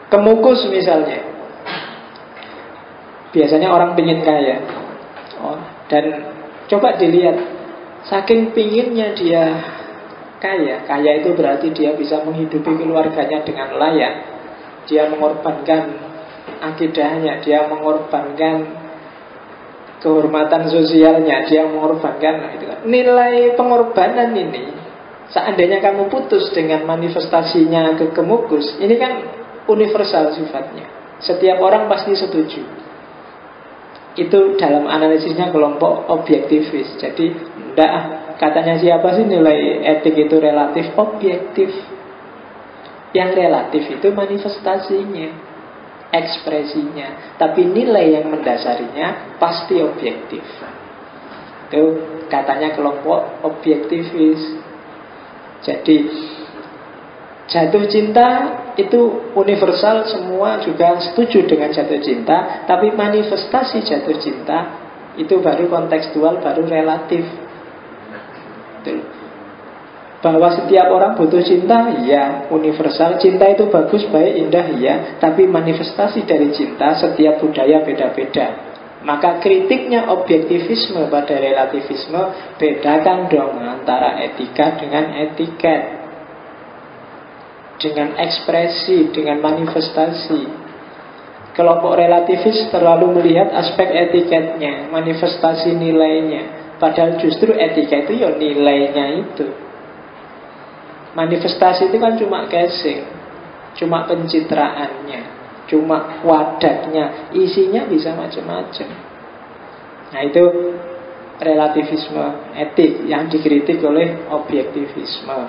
S1: Kemukus misalnya, biasanya orang pingin kaya, dan coba dilihat, saking pinginnya dia kaya itu berarti dia bisa menghidupi keluarganya dengan layak. Dia mengorbankan akidahnya, dia mengorbankan kehormatan sosialnya, dia mengorbankan itu kan. Nilai pengorbanan ini, seandainya kamu putus dengan manifestasinya ke kemukus, ini kan universal sifatnya. Setiap orang pasti setuju. Itu dalam analisisnya kelompok objektivis. Jadi katanya siapa sih nilai etik itu relatif, objektif. Yang relatif itu manifestasinya, ekspresinya. Tapi nilai yang mendasarinya pasti objektif. Itu katanya kelompok objektivis. Jadi jatuh cinta itu universal, semua juga setuju dengan jatuh cinta. Tapi manifestasi jatuh cinta itu baru kontekstual, baru relatif. Bahwa setiap orang butuh cinta, ya, universal. Cinta itu bagus, baik, indah, ya. Tapi manifestasi dari cinta setiap budaya beda-beda. Maka kritiknya objektivisme pada relativisme, bedakan dong antara etika dengan etiket, dengan ekspresi, dengan manifestasi. Kelompok relativis terlalu melihat aspek etiketnya, manifestasi nilainya. Padahal justru etika itu ya nilainya itu. Manifestasi itu kan cuma casing, cuma pencitraannya, cuma wadahnya, isinya bisa macam-macam. Nah itu relativisme etik yang dikritik oleh objektivisme.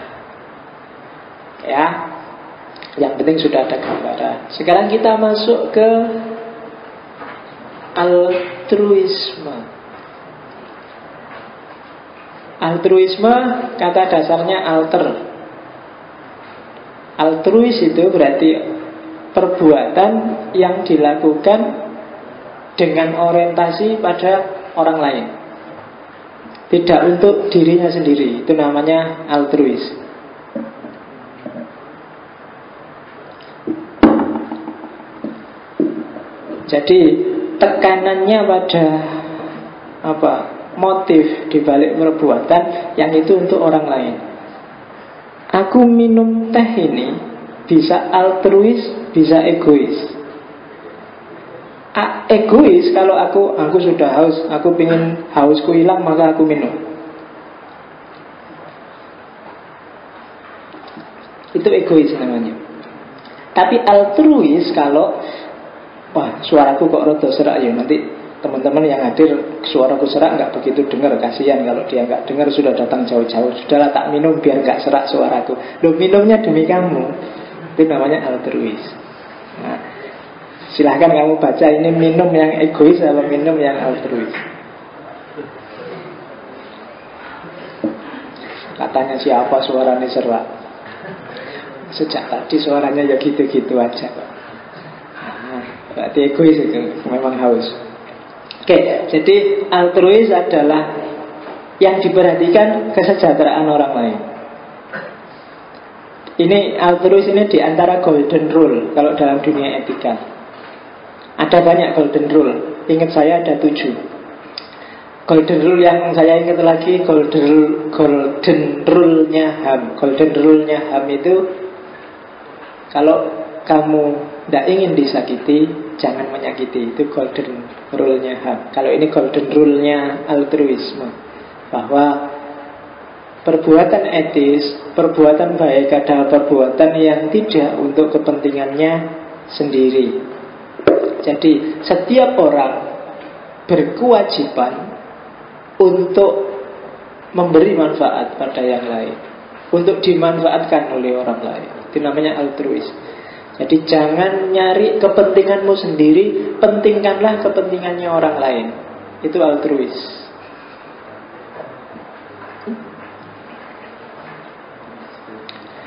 S1: Ya, yang penting sudah ada gambaran. Sekarang kita masuk ke altruisme. Altruisme kata dasarnya alter. Altruis itu berarti perbuatan yang dilakukan dengan orientasi pada orang lain. tidak untuk dirinya sendiri. Itu namanya altruis. Jadi tekanannya pada motif dibalik perbuatan yang itu untuk orang lain. Aku minum teh ini bisa altruis, bisa egois. Egois kalau aku sudah haus, aku pengen hausku hilang, maka aku minum. Itu egois namanya. Tapi altruis kalau suaraku kok rada serak ya, nanti teman-teman yang hadir suaraku serak nggak begitu dengar, kasihan kalau dia nggak dengar, sudah datang jauh-jauh, sudahlah tak minum biar nggak serak suaraku. Loh, minumnya demi kamu. Itu namanya altruis. Nah, silahkan kamu baca ini minum yang egois atau minum yang altruis. Katanya siapa suaranya serak? Sejak tadi suaranya ya gitu-gitu aja kok. Berarti egois itu, memang haus. Oke, jadi altruis adalah yang diperhatikan kesejahteraan orang lain. Ini altruis ini diantara golden rule kalau dalam dunia etika. Ada banyak golden rule. Ingat saya ada 7. Golden rule yang saya ingat lagi golden rule-nya HAM. Golden rule-nya HAM itu kalau kamu tidak ingin disakiti, jangan menyakiti. Itu golden rule-nya HAM. Kalau ini golden rule-nya altruisme, bahwa perbuatan etis, perbuatan baik adalah perbuatan yang tidak untuk kepentingannya sendiri. Jadi setiap orang berkewajiban untuk memberi manfaat pada yang lain, untuk dimanfaatkan oleh orang lain. Itu namanya altruis. Jadi jangan nyari kepentinganmu sendiri, pentingkanlah kepentingannya orang lain. Itu altruis.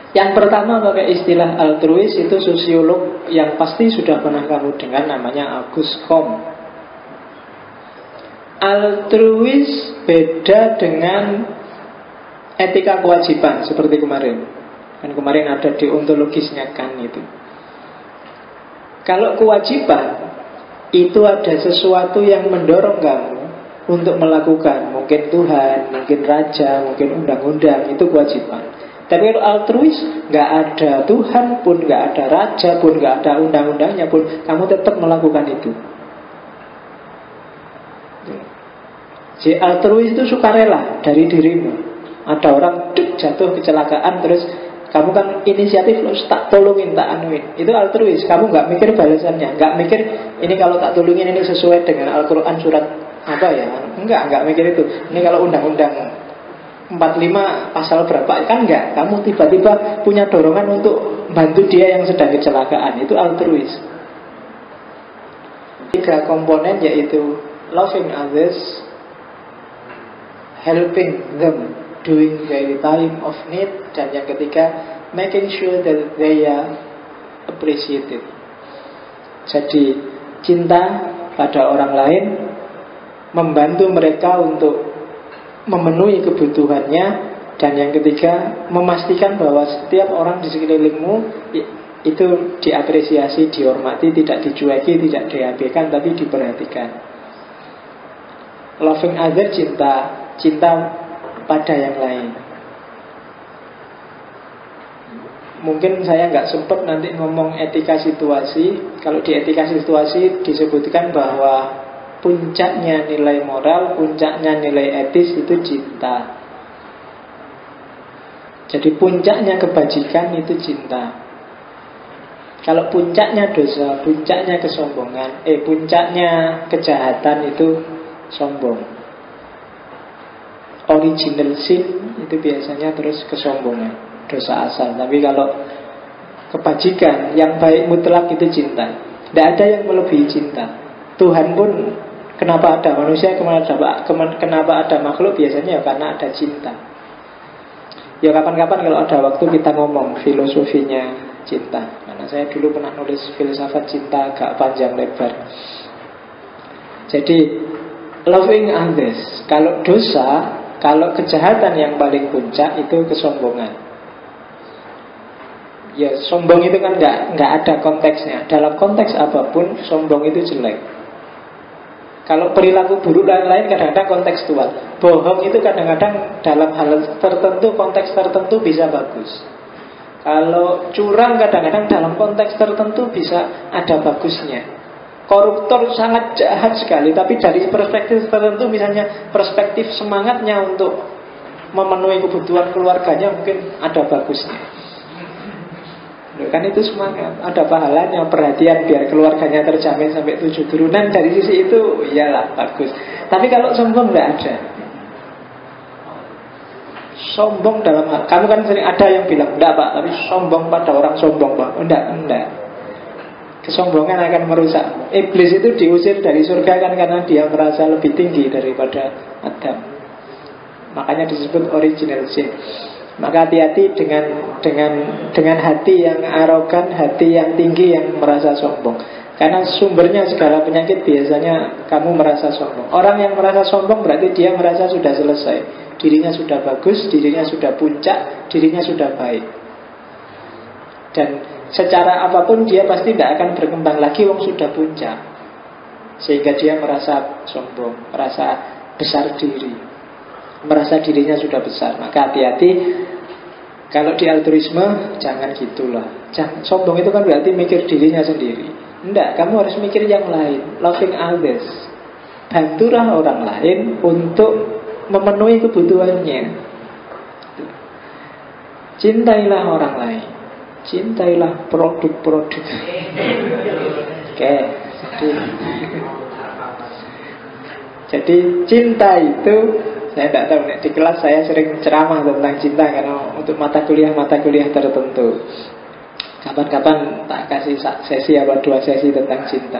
S1: Yang pertama pakai istilah altruis itu sosiolog yang pasti sudah pernah kamu dengar, namanya Auguste Comte. Altruis beda dengan etika kewajiban seperti kemarin. Kan kemarin ada deontologisnya kan itu. Kalau kewajiban itu ada sesuatu yang mendorong kamu untuk melakukan, mungkin Tuhan, mungkin raja, mungkin undang-undang, itu kewajiban. Tapi kalau altruis, nggak ada Tuhan pun, nggak ada raja pun, nggak ada undang-undangnya pun, kamu tetap melakukan itu. Jadi altruis itu sukarela dari dirimu. Ada orang jatuh kecelakaan, terus kamu kan inisiatif, tak tolongin, tak anuin. Itu altruis. Kamu nggak mikir balasannya, nggak mikir ini kalau tak tolongin ini sesuai dengan Al-Quran surat apa ya? Enggak mikir itu. Ini kalau undang-undang 45 pasal berapa, kan enggak. Kamu tiba-tiba punya dorongan untuk bantu dia yang sedang kecelakaan. Itu altruis. 3 komponen yaitu loving others, helping them during their time of need, dan yang ketiga making sure that they are appreciated. Jadi cinta pada orang lain, membantu mereka untuk memenuhi kebutuhannya, dan yang ketiga memastikan bahwa setiap orang di sekelilingmu itu diapresiasi, dihormati, tidak dicueki, tidak diabaikan, tapi diperhatikan. Loving other, cinta pada yang lain. Mungkin saya nggak sempat nanti ngomong etika situasi. Kalau di etika situasi disebutkan bahwa puncaknya nilai moral, puncaknya nilai etis itu cinta. Jadi puncaknya kebajikan itu cinta. Kalau puncaknya dosa, puncaknya kesombongan, puncaknya kejahatan itu sombong. Original sin itu biasanya terus kesombongan, dosa asal. Tapi kalau kebajikan yang baik mutlak itu cinta. Tidak ada yang melebihi cinta. Tuhan pun, kenapa ada manusia, kenapa ada makhluk, biasanya ya karena ada cinta. Ya kapan-kapan kalau ada waktu kita ngomong filosofinya cinta. Karena saya dulu pernah nulis filsafat cinta agak panjang lebar. Jadi loving others, kalau dosa Kalau kejahatan yang paling puncak itu kesombongan. Ya, sombong itu kan nggak ada konteksnya. Dalam konteks apapun, sombong itu jelek. Kalau perilaku buruk lain-lain kadang-kadang kontekstual. Bohong itu kadang-kadang dalam hal tertentu, konteks tertentu bisa bagus. Kalau curang kadang-kadang dalam konteks tertentu bisa ada bagusnya. Koruptor sangat jahat sekali, tapi dari perspektif tertentu, misalnya perspektif semangatnya untuk memenuhi kebutuhan keluarganya, mungkin ada bagusnya. Kan itu semangat, ada pahalanya, perhatian biar keluarganya terjamin sampai 7 turunan. Dari sisi itu iyalah bagus. Tapi kalau sombong nggak ada. Sombong dalam hal, kamu kan sering ada yang bilang enggak Pak, tapi sombong pada orang sombong Pak. Enggak. Kesombongan akan merusak. Iblis itu diusir dari surga kan karena dia merasa lebih tinggi daripada Adam. Makanya disebut original sin. Maka hati-hati dengan hati yang arogan, hati yang tinggi yang merasa sombong. Karena sumbernya segala penyakit biasanya kamu merasa sombong. Orang yang merasa sombong berarti dia merasa sudah selesai. Dirinya sudah bagus, dirinya sudah puncak, dirinya sudah baik. Dan secara apapun dia pasti tidak akan berkembang lagi wong sudah puncak. Sehingga dia merasa sombong, merasa besar diri, merasa dirinya sudah besar. Maka hati-hati. Kalau di altruisme jangan gitulah. Sombong itu kan berarti mikir dirinya sendiri. Enggak, kamu harus mikir yang lain. Loving others. Bantulah orang lain untuk memenuhi kebutuhannya. Cintailah orang lain. Cintailah produk-produk. Oke. Jadi cinta itu, saya tidak tahu, di kelas saya sering ceramah tentang cinta karena untuk mata kuliah tertentu. Kapan-kapan tak kasih sesi apa 2 sesi tentang cinta.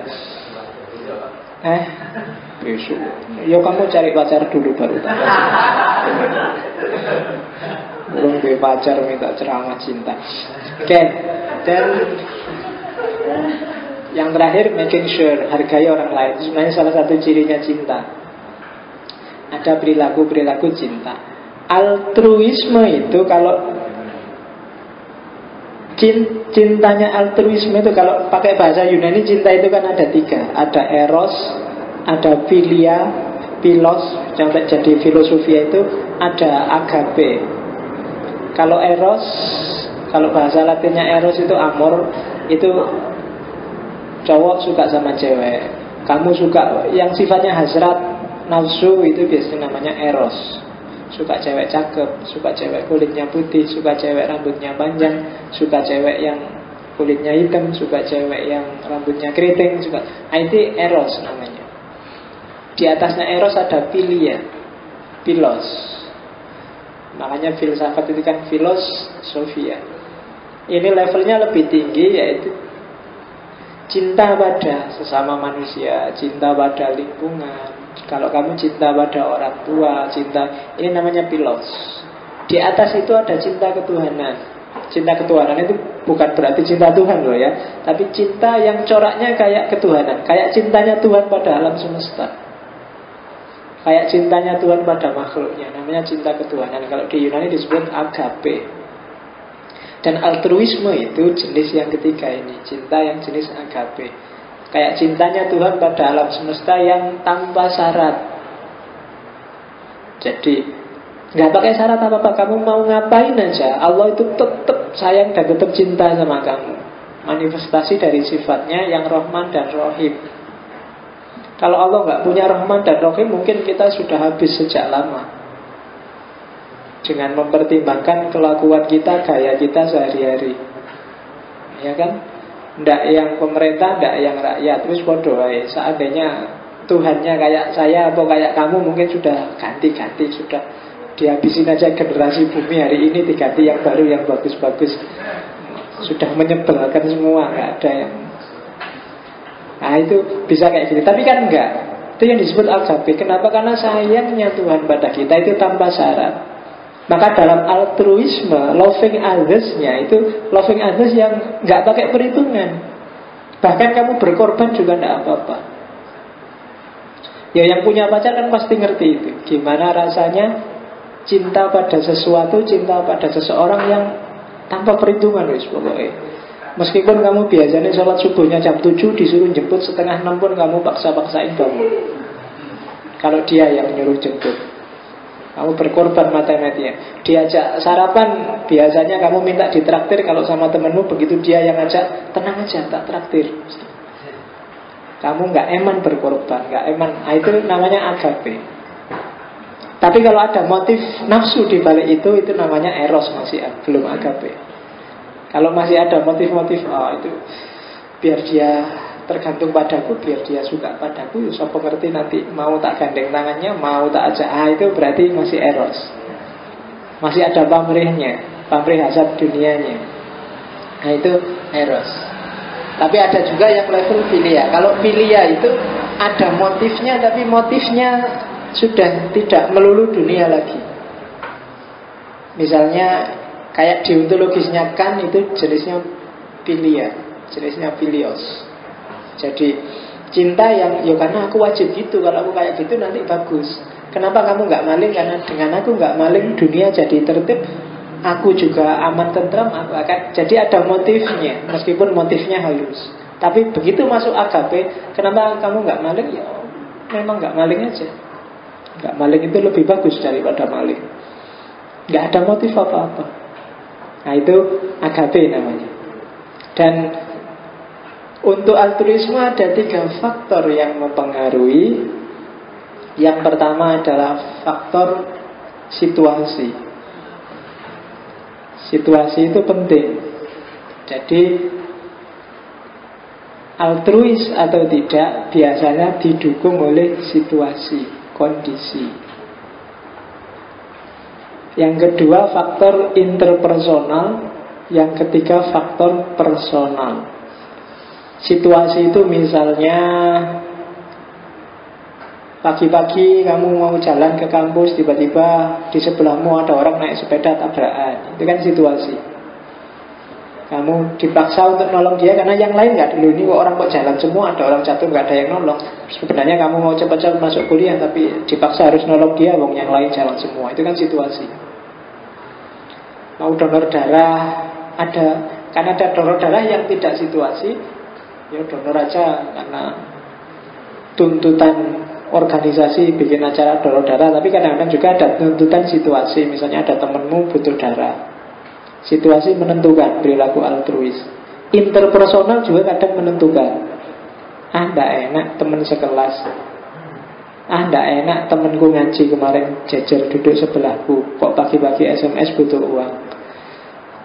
S1: Besok. Yo kamu cari pacar dulu baru tak kasih. Belum punya pacar minta ceramah cinta. Oke. Dan yang terakhir, making sure, hargai orang lain. Itu sebenarnya salah satu cirinya cinta. Ada perilaku-perilaku cinta. Altruisme itu kalau cintanya altruisme itu kalau pakai bahasa Yunani, cinta itu kan ada 3. Ada eros, ada philia, philos, yang jadi filosofia itu ada agape. Kalau eros, kalau bahasa Latinnya eros itu amor, itu cowok suka sama cewek. Kamu suka yang sifatnya hasrat, nafsu, itu biasanya namanya eros. Suka cewek cakep, suka cewek kulitnya putih, suka cewek rambutnya panjang, suka cewek yang kulitnya hitam, suka cewek yang rambutnya keriting, suka. Itu eros namanya. Di atasnya eros ada philia, philos. Makanya filsafat itu kan filosofia. Ini levelnya lebih tinggi, yaitu cinta pada sesama manusia, cinta pada lingkungan. Kalau kamu cinta pada orang tua, cinta, ini namanya philos. Di atas itu ada cinta ketuhanan. Cinta ketuhanan itu bukan berarti cinta Tuhan loh ya, tapi cinta yang coraknya kayak ketuhanan, kayak cintanya Tuhan pada alam semesta, kayak cintanya Tuhan pada makhluknya, namanya cinta ketuhanan. Kalau di Yunani disebut agape. Dan altruisme itu jenis yang ketiga ini, cinta yang jenis agape. Kayak cintanya Tuhan pada alam semesta yang tanpa syarat. Jadi nggak pakai syarat apa-apa, kamu mau ngapain aja, Allah itu tetap sayang dan tetap cinta sama kamu. Manifestasi dari sifatnya yang Rahman dan Rahim. Kalau Allah nggak punya Rahman dan Rahim, mungkin kita sudah habis sejak lama. Dengan mempertimbangkan kelakuan kita, gaya kita sehari-hari, ya kan? Ndak yang pemerintah, ndak yang rakyat. Terus bodoh, seandainya Tuhannya kayak saya atau kayak kamu, mungkin sudah ganti-ganti, sudah dihabisin aja generasi bumi hari ini, diganti yang baru, yang bagus-bagus. Sudah menyebalkan semua, nggak ada yang. Nah itu bisa kayak gini. Tapi kan enggak. Itu yang disebut agape. Kenapa? Karena sayangnya Tuhan pada kita itu tanpa syarat. Maka dalam altruisme, loving others-nya itu loving others yang nggak pakai perhitungan. Bahkan kamu berkorban juga nggak apa-apa. Ya yang punya pacar kan pasti ngerti itu. Gimana rasanya cinta pada sesuatu, cinta pada seseorang yang tanpa perhitungan wis pokoknya. Meskipun kamu biasanya sholat subuhnya jam 7, disuruh jemput setengah 6 pun kamu paksa-paksain bangun. Kalau dia yang nyuruh jemput, kamu berkorban matematiknya. Diajak sarapan, biasanya kamu minta ditraktir. Kalau sama temenmu, begitu dia yang ngajak, tenang aja, tak traktir. Kamu gak eman berkorban, gak eman. Nah, itu namanya agape. Tapi kalau ada motif nafsu di balik itu namanya eros, masih belum agape. Kalau masih ada motif-motif, itu biar dia tergantung padaku, biar dia suka padaku, ya siapa ngerti nanti mau tak gandeng tangannya, mau tak ajak, itu berarti masih eros. Masih ada pamrihnya, pamrih hasad dunianya. Nah itu eros. Tapi ada juga yang level filia. Kalau filia itu ada motifnya, tapi motifnya sudah tidak melulu dunia lagi. Misalnya kayak deontologisnya Kant itu jenisnya filia, jenisnya filios. Jadi cinta yang ya karena aku wajib gitu, kalau aku kayak gitu nanti bagus. Kenapa kamu gak maling? Karena dengan aku gak maling dunia jadi tertib, aku juga aman tentram, aku akan. Jadi ada motifnya, meskipun motifnya halus. Tapi begitu masuk agape, kenapa kamu gak maling? Ya memang gak maling aja. Gak maling itu lebih bagus daripada maling. Gak ada motif apa-apa. Nah itu agape namanya. Dan untuk altruisme ada 3 faktor yang mempengaruhi. Yang pertama adalah faktor situasi. Situasi itu penting. Jadi altruis atau tidak biasanya didukung oleh situasi, kondisi. Yang kedua faktor interpersonal. Yang ketiga faktor personal. Situasi itu misalnya pagi-pagi kamu mau jalan ke kampus, tiba-tiba di sebelahmu ada orang naik sepeda tabrakan. Itu kan situasi. Kamu dipaksa untuk nolong dia karena yang lain nggak dulu. Ini kok orang kok jalan semua, ada orang jatuh nggak ada yang nolong. Sebenarnya kamu mau cepat-cepat masuk kuliah, tapi dipaksa harus nolong dia, wong yang lain jalan semua. Itu kan situasi. Mau donor darah, kan ada donor darah yang tidak situasi. Ya donor aja karena tuntutan organisasi bikin acara donor darah. Tapi kadang-kadang juga ada tuntutan situasi. Misalnya ada temenmu butuh darah, situasi menentukan perilaku altruis. Interpersonal juga kadang menentukan. Nggak enak temen sekelas, nggak enak temenku ngaji kemarin jejer duduk sebelahku, kok pagi-pagi SMS butuh uang,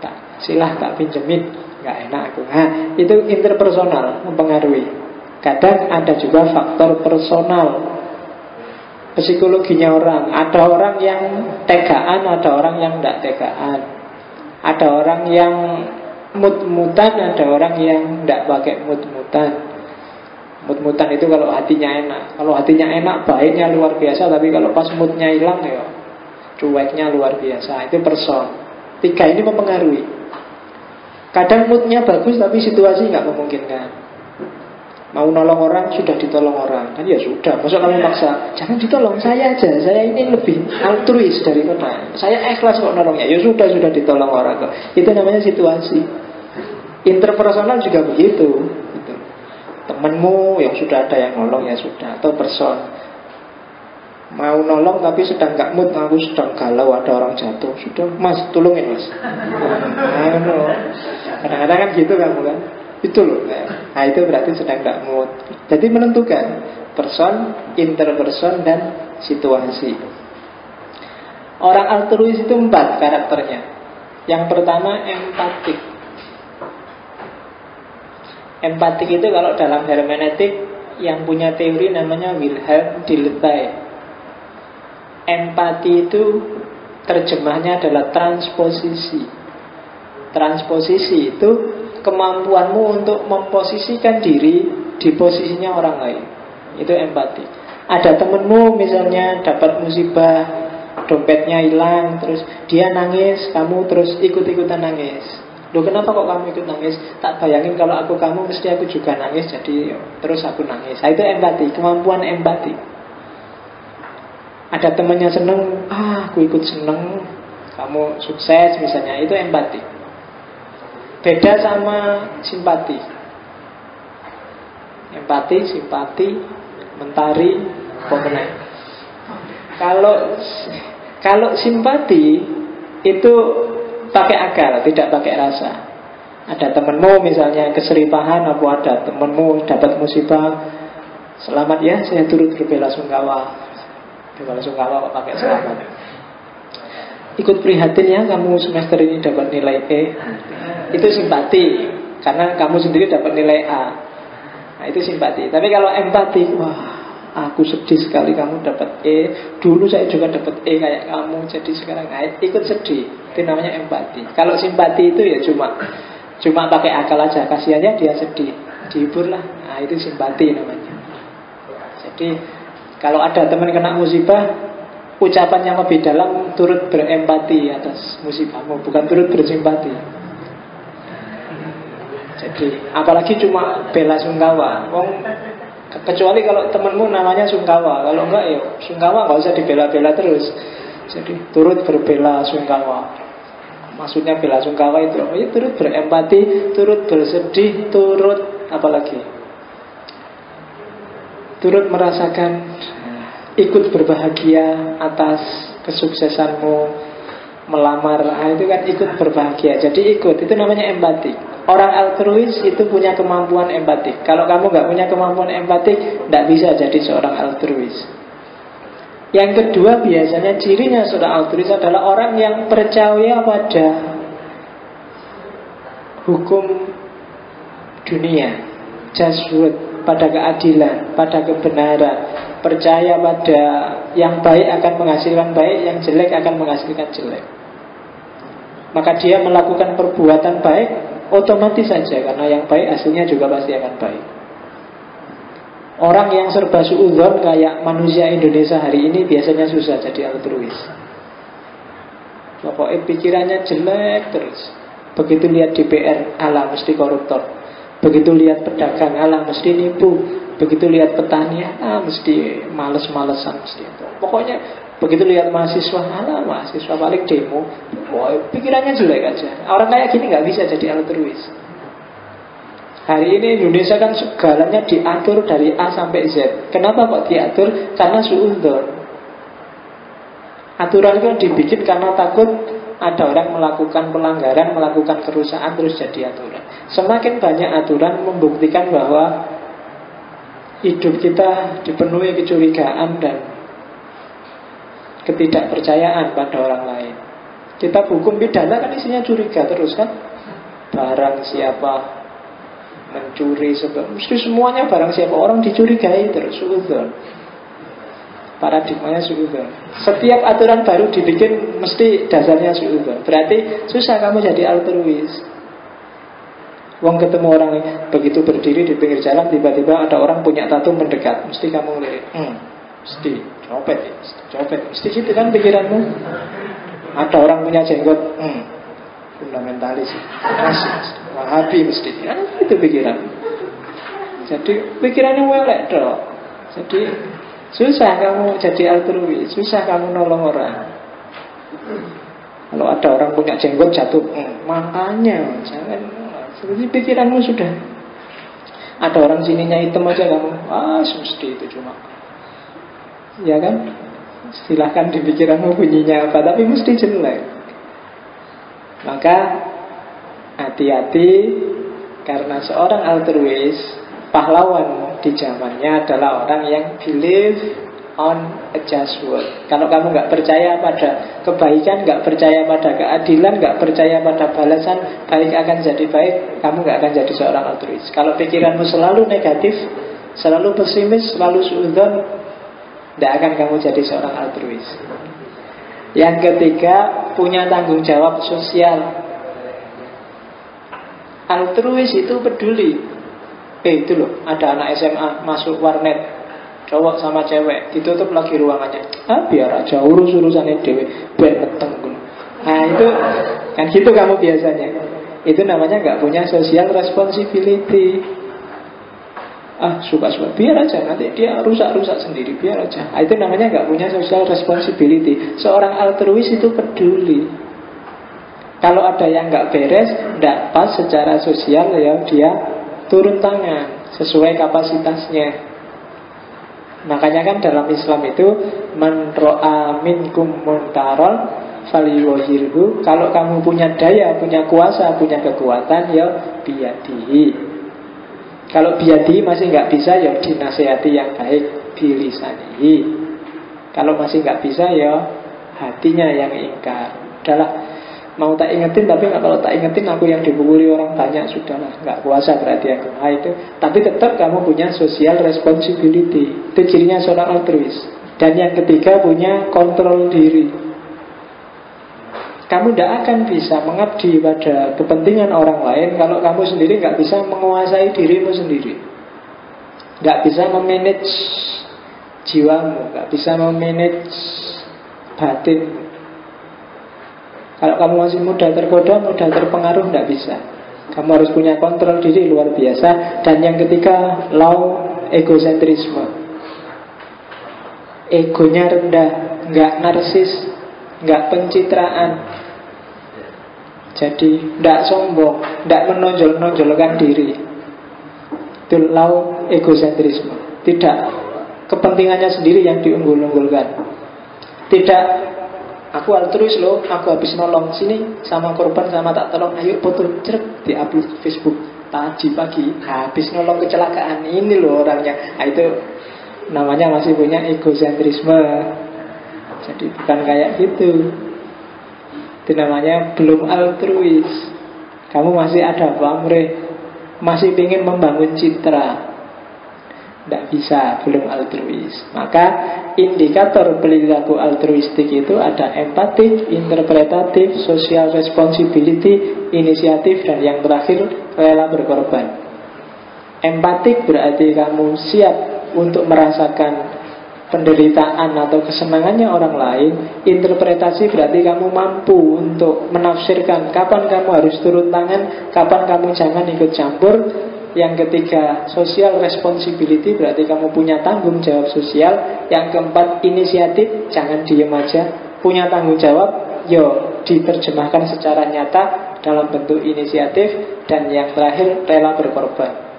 S1: tak pinjemin, nggak enak aku. Itu interpersonal mempengaruhi. Kadang ada juga faktor personal, psikologinya orang. Ada orang yang tegaan, ada orang yang tidak tegaan. Ada orang yang mut-mutan, ada orang yang tidak pakai mut-mutan. Mut-mutan itu kalau hatinya enak. Kalau hatinya enak, baiknya luar biasa. Tapi kalau pas moodnya hilang, ya cueknya luar biasa. Itu person. 3 ini mempengaruhi. Kadang moodnya bagus tapi situasi nggak memungkinkan. Mau nolong orang, sudah ditolong orang. Kan ya sudah, masa kamu maksa, jangan ditolong, saya aja, saya ini lebih altruis daripada, saya ikhlas kok nolongnya. Ya sudah ditolong orang kok. Itu namanya situasi. Interpersonal juga begitu. Temenmu yang sudah ada yang nolong, ya sudah. Atau person, mau nolong tapi sedang gak mood, aku sedang galau, ada orang jatuh, sudah mas, tolongin mas. Kadang-kadang kan gitu kamu kan. Itu loh. Nah itu berarti sedang gak mood. Jadi menentukan person, interperson, dan situasi. Orang altruis itu 4 karakternya. Yang pertama empatik. Empatik itu kalau dalam hermeneutik yang punya teori namanya Wilhelm Dilthey. Empati itu terjemahnya adalah transposisi. Transposisi itu kemampuanmu untuk memposisikan diri di posisinya orang lain. Itu empati. Ada temenmu misalnya dapat musibah, dompetnya hilang, terus dia nangis, kamu terus ikut-ikutan nangis. Loh kenapa kok kamu ikut nangis? Tak bayangin kalau aku kamu mesti aku juga nangis, jadi terus aku nangis. Nah, itu empati, kemampuan empati. Ada temannya seneng, aku ikut seneng, kamu sukses misalnya, itu empati. Beda sama simpati. Empati, simpati, mentari, pemenang. Kalau simpati itu pakai akal, tidak pakai rasa. Ada temenmu misalnya keseripahan, apa ada temenmu dapat musibah, selamat ya, saya turut berbela-sungkawa. Berbela-sungkawa kok pakai selamat. Ikut prihatin ya, kamu semester ini dapat nilai E. Itu simpati, karena kamu sendiri dapat nilai A. Nah itu simpati. Tapi kalau empati, wah, aku sedih sekali kamu dapat E. Dulu saya juga dapat E kayak kamu, jadi sekarang ikut sedih. Itu namanya empati. Kalau simpati itu ya cuma pakai akal aja, kasihannya dia sedih, dihibur lah. Nah itu simpati namanya. Jadi kalau ada teman kena musibah, ucapan yang lebih dalam turut berempati atas musibahmu, bukan turut bersimpati. Jadi apalagi cuma bela sungkawa. Kecuali kalau temanmu namanya Sungkawa. Kalau enggak ya Sungkawa nggak usah dibela-bela terus. Jadi turut berbela sungkawa. Maksudnya bela sungkawa itu ya, turut berempati, turut bersedih, turut apalagi, turut merasakan, ikut berbahagia atas kesuksesanmu melamar. Nah, itu kan ikut berbahagia. Jadi ikut, itu namanya empati. Orang altruis itu punya kemampuan empati. Kalau kamu nggak punya kemampuan empati, nggak bisa jadi seorang altruis. Yang kedua, biasanya cirinya seorang altruis adalah orang yang percaya pada hukum dunia, justru pada keadilan, pada kebenaran, percaya pada yang baik akan menghasilkan baik, yang jelek akan menghasilkan jelek. Maka dia melakukan perbuatan baik otomatis saja, karena yang baik hasilnya juga pasti akan baik. Orang yang serba suudzon kayak manusia Indonesia hari ini biasanya susah jadi altruis. Pokoknya pikirannya jelek terus. Begitu lihat DPR, alah mesti koruptor. Begitu lihat pedagang, alah mesti nipu. Begitu lihat petani, mesti males-malesan mesti itu. Pokoknya begitu lihat mahasiswa, alah mahasiswa paling demo. Pikirannya jelek aja. Orang kayak gini nggak bisa jadi altruis. Hari ini Indonesia kan segalanya diatur dari A sampai Z. Kenapa kok diatur? Karena suudzon. Aturan itu dibikin karena takut ada orang melakukan pelanggaran, melakukan kerusakan, terus jadi aturan. Semakin banyak aturan membuktikan bahwa hidup kita dipenuhi kecurigaan dan ketidakpercayaan pada orang lain. Kitab hukum pidana kan isinya curiga terus kan. Barang siapa mencuri, mesti semuanya barang siapa orang dicurigai terus, suudzon. Paradigmanya suudzon. Setiap aturan baru dibikin mesti dasarnya suudzon. Berarti susah kamu jadi altruis. Wong ketemu orang begitu berdiri di pinggir jalan, tiba-tiba ada orang punya tato mendekat, mesti kamu lirik, mesti copet, mesti gitu kan pikiranmu. Ada orang punya jenggot, fundamentalis, Wahabi mesti, itu pikiran. Jadi pikirannya welek dong. Jadi susah kamu jadi altruis, susah kamu nolong orang. Kalau ada orang punya jenggot jatuh, makanya jangan. Jadi pikiranmu sudah. Ada orang sininya hitam aja kamu, mesti itu cuma. Ya kan? Silahkan di pikiranmu bunyinya apa, tapi mesti jelek. Maka hati-hati, karena seorang altruis, pahlawan di zamannya adalah orang yang believe on a just word. Kalau kamu nggak percaya pada kebaikan, nggak percaya pada keadilan, nggak percaya pada balasan, baik akan jadi baik, kamu nggak akan jadi seorang altruis. Kalau pikiranmu selalu negatif, selalu pesimis, selalu suudzon, tidak akan kamu jadi seorang altruis. Yang ketiga, punya tanggung jawab sosial. Altruis itu peduli. Itu loh, ada anak SMA masuk warnet, cowok sama cewek, ditutup lagi ruangannya. Biar aja urus-urusannya dewe, beteng. Nah itu, kan gitu kamu biasanya. Itu namanya nggak punya social responsibility. suka-suka, biar aja, nanti dia rusak-rusak sendiri, biar aja. Itu namanya nggak punya social responsibility. Seorang altruis itu peduli. Kalau ada yang nggak beres, nggak pas secara sosial, ya dia turun tangan sesuai kapasitasnya. Makanya kan dalam Islam itu man ra'a minkum munkaran falyughayyirhu. Kalau kamu punya daya, punya kuasa, punya kekuatan, ya biyadihi. Kalau biyadihi masih nggak bisa, ya dinasihati yang baik, bilisanihi. Kalau masih nggak bisa, ya hatinya yang ingkar. Udahlah, mau tak ingetin, tapi kalau tak ingetin aku yang dipukuli orang banyak, sudahlah, nggak kuasa berarti aku. Itu. Tapi tetap kamu punya social responsibility. Itu cirinya seorang altruis. Dan yang ketiga, punya kontrol diri. Kamu tidak akan bisa mengabdi pada kepentingan orang lain kalau kamu sendiri nggak bisa menguasai dirimu sendiri, nggak bisa memanage jiwamu, nggak bisa memanage batin. Kalau kamu masih mudah tergoda, mudah terpengaruh, tidak bisa. Kamu harus punya kontrol diri luar biasa. Dan yang ketiga, low egosentrisme. Egonya rendah, nggak narsis, nggak pencitraan. Jadi tidak sombong, tidak menonjol-nonjolkan diri. Itu low egosentrisme. Tidak kepentingannya sendiri yang diunggul-unggulkan. Tidak, aku altruis loh, aku habis nolong, sini sama korban sama tak tolong, ayo foto cerep di upload Facebook. Tadi pagi habis nolong kecelakaan, ini loh orangnya. Itu namanya masih punya egosentrisme. Jadi bukan kayak gitu. Itu namanya belum altruis. Kamu masih ada pamrih, masih ingin membangun citra. Tidak bisa, belum altruis. Maka indikator perilaku altruistik itu ada empatik, interpretatif, social responsibility, inisiatif, dan yang terakhir rela berkorban. Empatik berarti kamu siap untuk merasakan penderitaan atau kesenangannya orang lain. Interpretasi berarti kamu mampu untuk menafsirkan kapan kamu harus turun tangan, kapan kamu jangan ikut campur. Yang ketiga, social responsibility berarti kamu punya tanggung jawab sosial. Yang keempat, inisiatif, jangan diem aja, punya tanggung jawab, yo diterjemahkan secara nyata dalam bentuk inisiatif. Dan yang terakhir, rela berkorban.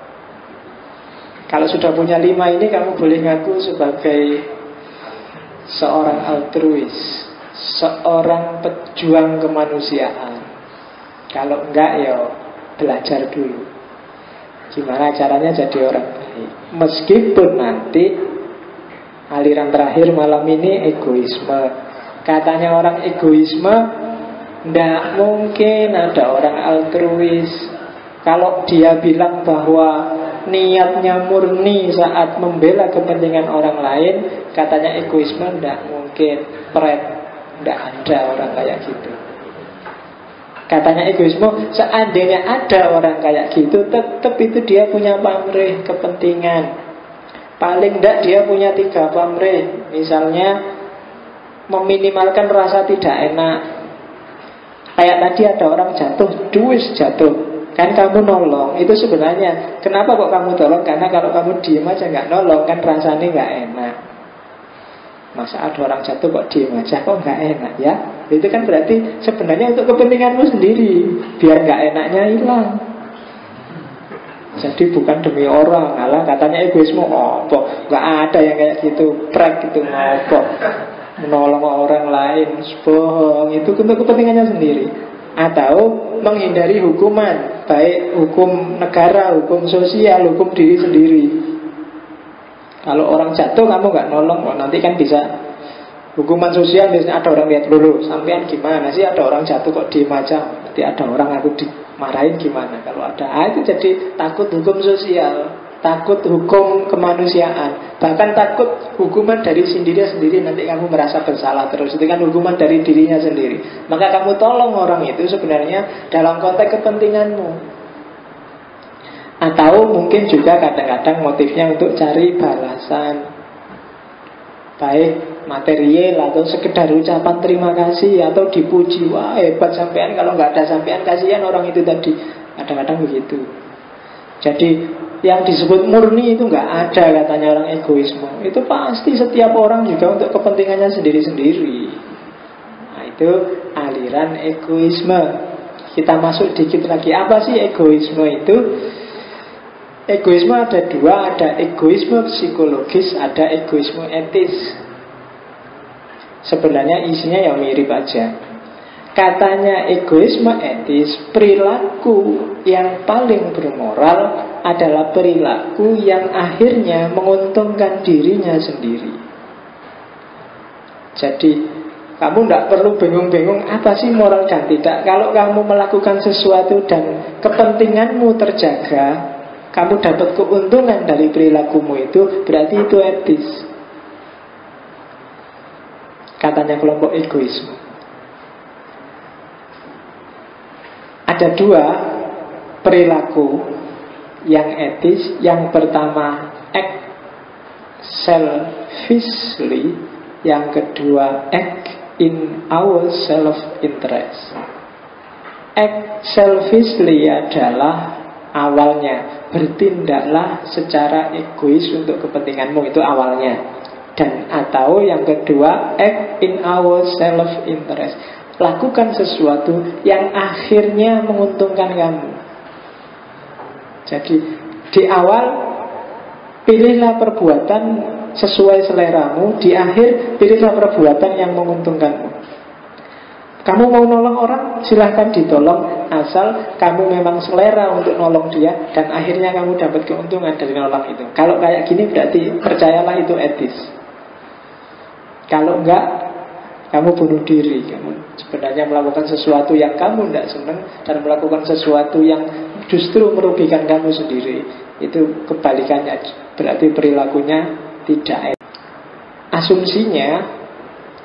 S1: Kalau sudah punya 5 ini, kamu boleh ngaku sebagai seorang altruis, seorang pejuang kemanusiaan. Kalau enggak, ya belajar dulu gimana caranya jadi orang baik. Meskipun nanti aliran terakhir malam ini egoisme. Katanya orang egoisme, tidak mungkin ada orang altruis. Kalau dia bilang bahwa niatnya murni saat membela kepentingan orang lain, katanya egoisme, tidak mungkin. Tidak ada orang kayak gitu. Katanya egoisme, seandainya ada orang kayak gitu, tetap itu dia punya pamrih kepentingan. Paling tidak dia punya 3 pamrih. Misalnya meminimalkan rasa tidak enak. Kayak tadi ada orang jatuh, duis jatuh, kan kamu nolong. Itu sebenarnya kenapa kok kamu tolong? Karena kalau kamu diem aja nggak nolong, kan rasanya nggak enak. Masa ada orang jatuh kok diem aja, kok nggak enak ya? Itu kan berarti sebenarnya untuk kepentinganmu sendiri, biar nggak enaknya hilang. Jadi bukan demi orang. Alah, katanya egoisme, apa? Nggak ada yang kayak gitu. Prank gitu, apa? Menolong orang lain, bohong. Itu untuk kepentingannya sendiri. Atau menghindari hukuman, baik hukum negara, hukum sosial, hukum diri sendiri. Kalau orang jatuh kamu nggak nolong, nanti kan bisa hukuman sosial. Biasanya ada orang lihat dulu, sampean gimana sih ada orang jatuh kok diem aja, nanti ada orang aku dimarahin gimana kalau ada. Itu jadi takut hukum sosial, takut hukum kemanusiaan, bahkan takut hukuman dari sendiri, nanti kamu merasa bersalah terus. Itu kan hukuman dari dirinya sendiri. Maka kamu tolong orang itu sebenarnya dalam konteks kepentinganmu. Atau mungkin juga kadang-kadang motifnya untuk cari balasan, baik material atau sekedar ucapan terima kasih, atau dipuji, wah hebat sampean, kalau nggak ada sampean kasihan orang itu tadi. Kadang-kadang begitu. Jadi yang disebut murni itu nggak ada katanya orang egoisme. Itu pasti setiap orang juga untuk kepentingannya sendiri-sendiri. Nah itu aliran egoisme. Kita masuk dikit lagi. Apa sih egoisme itu? Egoisme ada dua. Ada egoisme psikologis, ada egoisme etis. Sebenarnya isinya yang mirip aja. Katanya egoisme etis, perilaku yang paling bermoral adalah perilaku yang akhirnya menguntungkan dirinya sendiri. Jadi kamu tidak perlu bingung-bingung apa sih moral dan tidak. Kalau kamu melakukan sesuatu dan kepentinganmu terjaga, kamu dapat keuntungan dari perilakumu itu, berarti itu etis. Katanya kelompok egoisme. Ada dua perilaku yang etis. Yang pertama act selfishly, yang kedua act in our self-interest. Act selfishly adalah awalnya bertindaklah secara egois untuk kepentinganmu, itu awalnya. Dan atau yang kedua act in our self-interest, lakukan sesuatu yang akhirnya menguntungkan kamu. Jadi di awal pilihlah perbuatan sesuai seleramu, di akhir pilihlah perbuatan yang menguntungkanmu. Kamu mau nolong orang, silahkan ditolong, asal kamu memang selera untuk nolong dia, dan akhirnya kamu dapat keuntungan dari nolong itu. Kalau kayak gini berarti percayalah itu etis. Kalau enggak, kamu bunuh diri. Kamu sebenarnya melakukan sesuatu yang kamu tidak senang, dan melakukan sesuatu yang justru merugikan kamu sendiri. Itu kebalikannya, berarti perilakunya tidak etis. Asumsinya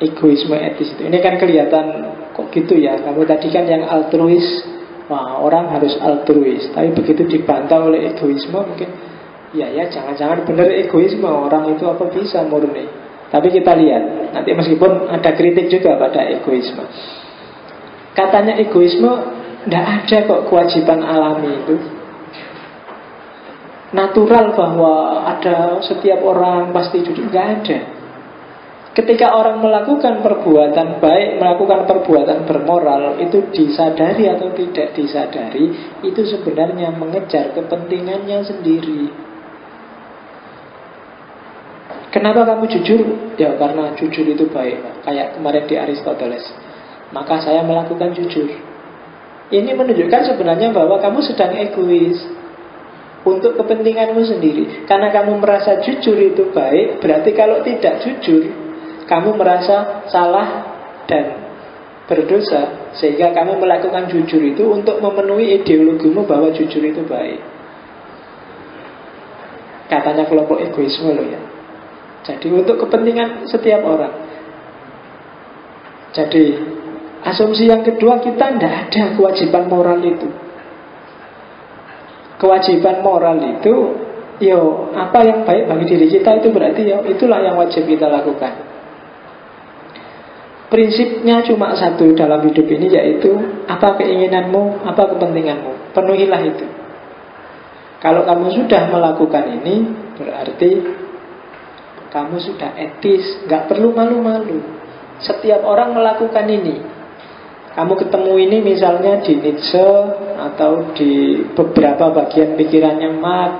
S1: egoisme etis itu, ini kan kelihatan kok gitu ya. Kamu tadi kan yang altruis, wah orang harus altruis, tapi begitu dibantah oleh egoisme mungkin ya jangan-jangan benar egoisme, orang itu apa bisa murni. Tapi kita lihat nanti, meskipun ada kritik juga pada egoisme. Katanya egoisme tidak ada kok kewajiban alami itu. Natural bahwa ada setiap orang pasti jujur, nggak ada. Ketika orang melakukan perbuatan baik, melakukan perbuatan bermoral, itu disadari atau tidak disadari, itu sebenarnya mengejar kepentingannya sendiri. Kenapa kamu jujur? Ya karena jujur itu baik. Kayak kemarin di Aristoteles, maka saya melakukan jujur. Ini menunjukkan sebenarnya bahwa kamu sedang egois untuk kepentinganmu sendiri. Karena kamu merasa jujur itu baik, berarti kalau tidak jujur, kamu merasa salah dan berdosa. Sehingga kamu melakukan jujur itu untuk memenuhi ideologimu bahwa jujur itu baik. Katanya kelompok egoisme loh ya. Jadi untuk kepentingan setiap orang. Jadi asumsi yang kedua, kita tidak ada kewajiban moral itu. Kewajiban moral itu, apa yang baik bagi diri kita itu berarti itulah yang wajib kita lakukan. Prinsipnya cuma satu dalam hidup ini, yaitu apa keinginanmu, apa kepentinganmu, penuhilah itu. Kalau kamu sudah melakukan ini, berarti kamu sudah etis, gak perlu malu-malu. Setiap orang melakukan ini. Kamu ketemu ini misalnya di Nietzsche, atau di beberapa bagian pikirannya Marx,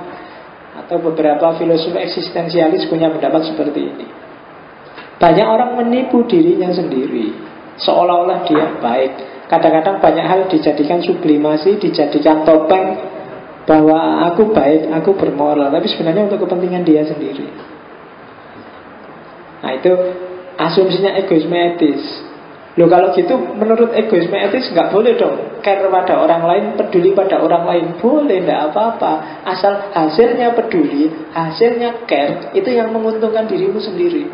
S1: atau beberapa filosof eksistensialis punya pendapat seperti ini. Banyak orang menipu dirinya sendiri, seolah-olah dia baik. Kadang-kadang banyak hal dijadikan sublimasi, dijadikan topeng, bahwa aku baik, aku bermoral, tapi sebenarnya untuk kepentingan dia sendiri. Nah itu asumsinya egoisme etis. Loh kalau gitu menurut egoisme etis nggak boleh dong care pada orang lain, peduli pada orang lain. Boleh, nggak apa-apa, asal hasilnya peduli, hasilnya care, itu yang menguntungkan dirimu sendiri.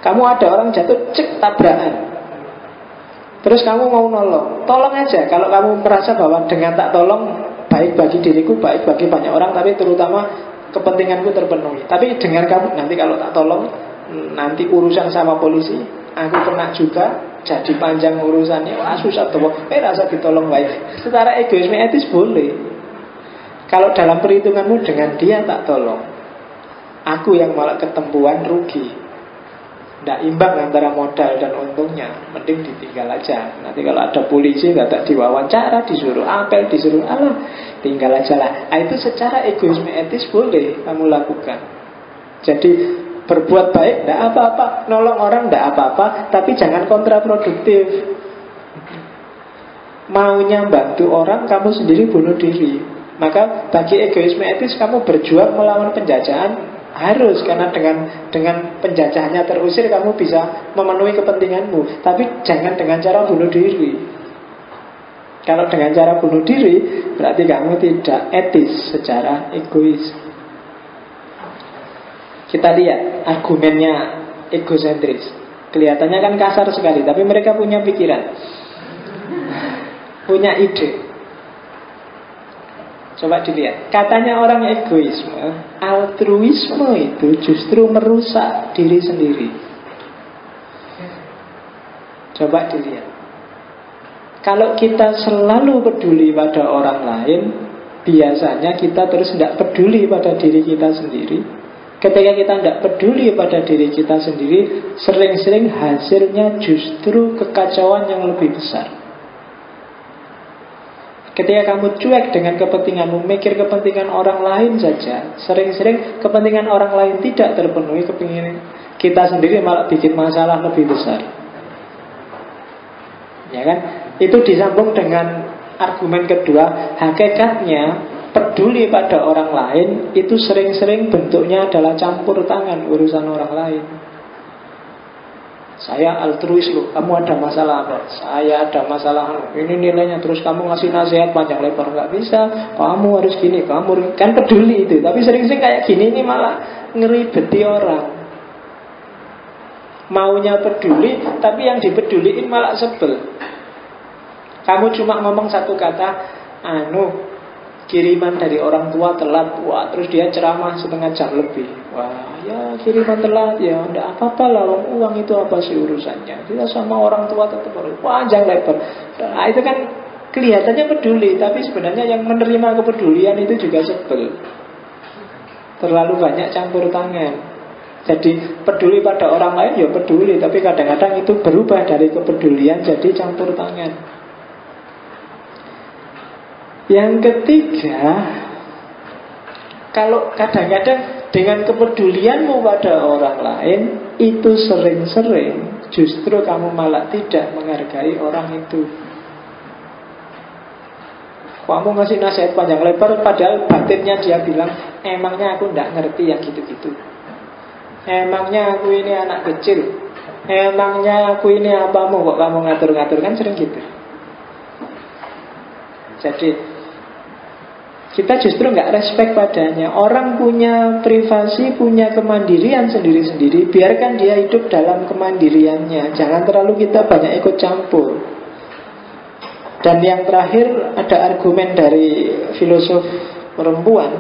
S1: Kamu ada orang jatuh, cek tabrakan, terus kamu mau nolong, tolong aja. Kalau kamu merasa bahwa dengan tak tolong baik bagi diriku, baik bagi banyak orang, tapi terutama kepentinganku terpenuhi. Tapi dengar kamu, nanti kalau tak tolong, nanti urusan sama polisi, aku kena juga, jadi panjang urusannya, wah susah tuh. Rasa ditolong baik. Secara egoisme etis boleh. Kalau dalam perhitunganmu dengan dia tak tolong, aku yang malah ketempuan rugi. Tidak imbang antara modal dan untungnya. Mending ditinggal aja. Nanti kalau ada polisi tak diwawancara, disuruh apel, disuruh alah, tinggal aja lah. Itu secara egoisme etis boleh kamu lakukan. Jadi berbuat baik tidak apa-apa, nolong orang tidak apa-apa, tapi jangan kontraproduktif. Maunya bantu orang, kamu sendiri bunuh diri. Maka bagi egoisme etis, kamu berjuang melawan penjajahan harus, karena dengan penjajahannya terusir kamu bisa memenuhi kepentinganmu. Tapi jangan dengan cara bunuh diri. Kalau dengan cara bunuh diri, berarti kamu tidak etis secara egois. Kita lihat argumennya egosentris. Kelihatannya kan kasar sekali, tapi mereka punya pikiran, punya ide. Coba dilihat. Katanya orang egoisme, altruisme itu justru merusak diri sendiri. Coba dilihat. Kalau kita selalu peduli pada orang lain, biasanya kita terus tidak peduli pada diri kita sendiri. Ketika kita tidak peduli pada diri kita sendiri, sering-sering hasilnya justru kekacauan yang lebih besar. Ketika kamu cuek dengan kepentinganmu, mikir kepentingan orang lain saja, sering-sering kepentingan orang lain tidak terpenuhi, kepentingan kita sendiri malah bikin masalah lebih besar. Ya kan? Itu disambung dengan argumen kedua. Hakikatnya peduli pada orang lain itu sering-sering bentuknya adalah campur tangan urusan orang lain. Saya altruis loh, kamu ada masalah apa? Saya ada masalah, ini nilainya. Terus kamu ngasih nasihat panjang lebar, nggak bisa. Kamu harus gini, kamu kan peduli itu. Tapi sering-sering kayak gini ini malah ngeribeti orang. Maunya peduli, tapi yang dipeduliin malah sebel. Kamu cuma ngomong satu kata, kiriman dari orang tua telat. Wah, terus dia ceramah setengah jam lebih. Wah, ya kiriman telat ya, enggak apa-apa lah, uang itu apa sih urusannya. Kita sama orang tua tetap harus panjang lebar. Nah, itu kan kelihatannya peduli, tapi sebenarnya yang menerima kepedulian itu juga sebel. Terlalu banyak campur tangan. Jadi peduli pada orang lain ya peduli, tapi kadang-kadang itu berubah dari kepedulian jadi campur tangan. Yang ketiga, kalau kadang-kadang dengan kepedulianmu pada orang lain, itu sering-sering justru kamu malah tidak menghargai orang itu. Kamu ngasih nasihat panjang lebar, padahal batinnya dia bilang, emangnya aku tidak ngerti yang gitu-gitu. Emangnya aku ini anak kecil. Emangnya aku ini apamu kok kamu ngatur-ngatur, kan sering gitu. Jadi kita justru nggak respect padanya. Orang punya privasi, punya kemandirian sendiri-sendiri. Biarkan dia hidup dalam kemandiriannya. Jangan terlalu kita banyak ikut campur. Dan yang terakhir, ada argumen dari filosof perempuan,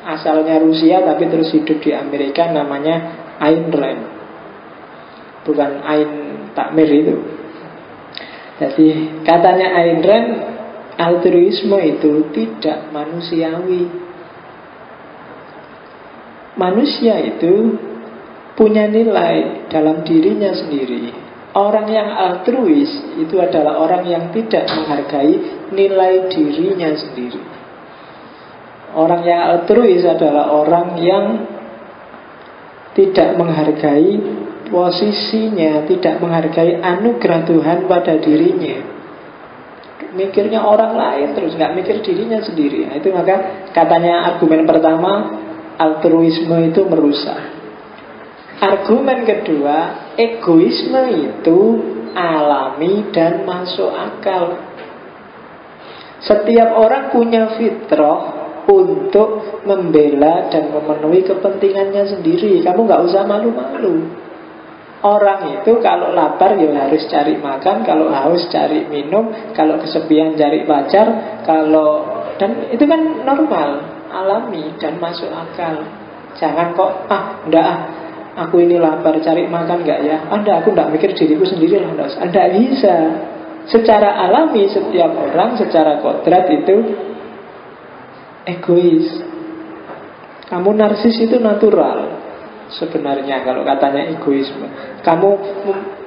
S1: asalnya Rusia tapi terus hidup di Amerika, namanya Ayn Rand. Bukan Ayn Takmir itu. Jadi katanya Ayn Rand, altruisme itu tidak manusiawi. Manusia itu punya nilai dalam dirinya sendiri. Orang yang altruis itu adalah orang yang tidak menghargai nilai dirinya sendiri. Orang yang altruis adalah orang yang tidak menghargai posisinya, tidak menghargai anugerah Tuhan pada dirinya. Mikirnya orang lain terus, nggak mikir dirinya sendiri. Nah, itu maka katanya argumen pertama, altruisme itu merusak. Argumen kedua, egoisme itu alami dan masuk akal. Setiap orang punya fitrah untuk membela dan memenuhi kepentingannya sendiri. Kamu nggak usah malu-malu. Orang itu kalau lapar ya harus cari makan, kalau haus cari minum, kalau kesepian cari pacar, dan itu kan normal, alami dan masuk akal. Jangan kok aku ini lapar cari makan nggak ya? Aku nggak mikir diriku sendiri lah, nggak bisa. Secara alami setiap orang secara kodrat itu egois. Kamu narsis itu natural sebenarnya kalau katanya egoisme. Kamu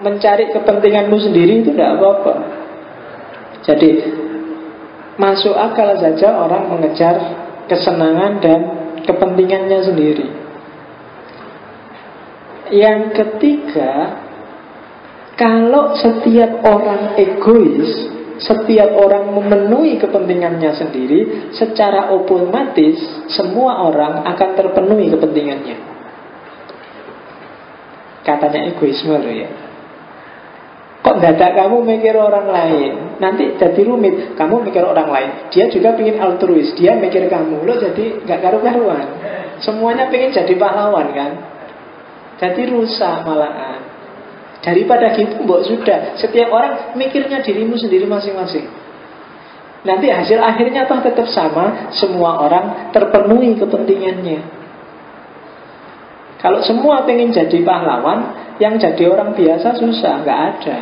S1: mencari kepentinganmu sendiri itu tidak apa-apa. Jadi masuk akal saja orang mengejar kesenangan dan kepentingannya sendiri. Yang ketiga, kalau setiap orang egois, setiap orang memenuhi kepentingannya sendiri, secara otomatis semua orang akan terpenuhi kepentingannya. Katanya egoisme loh ya. Kok dadak kamu mikir orang lain, nanti jadi rumit. Kamu mikir orang lain, dia juga pengen altruis, dia mikir kamu, lo jadi gak karu-karuan. Semuanya pengen jadi pahlawan kan. Jadi rusak malahan. Daripada gitu, mbok sudah setiap orang mikirnya dirimu sendiri masing-masing. Nanti hasil akhirnya toh tetap sama. Semua orang terpenuhi kepentingannya. Kalau semua pengen jadi pahlawan, yang jadi orang biasa susah, gak ada.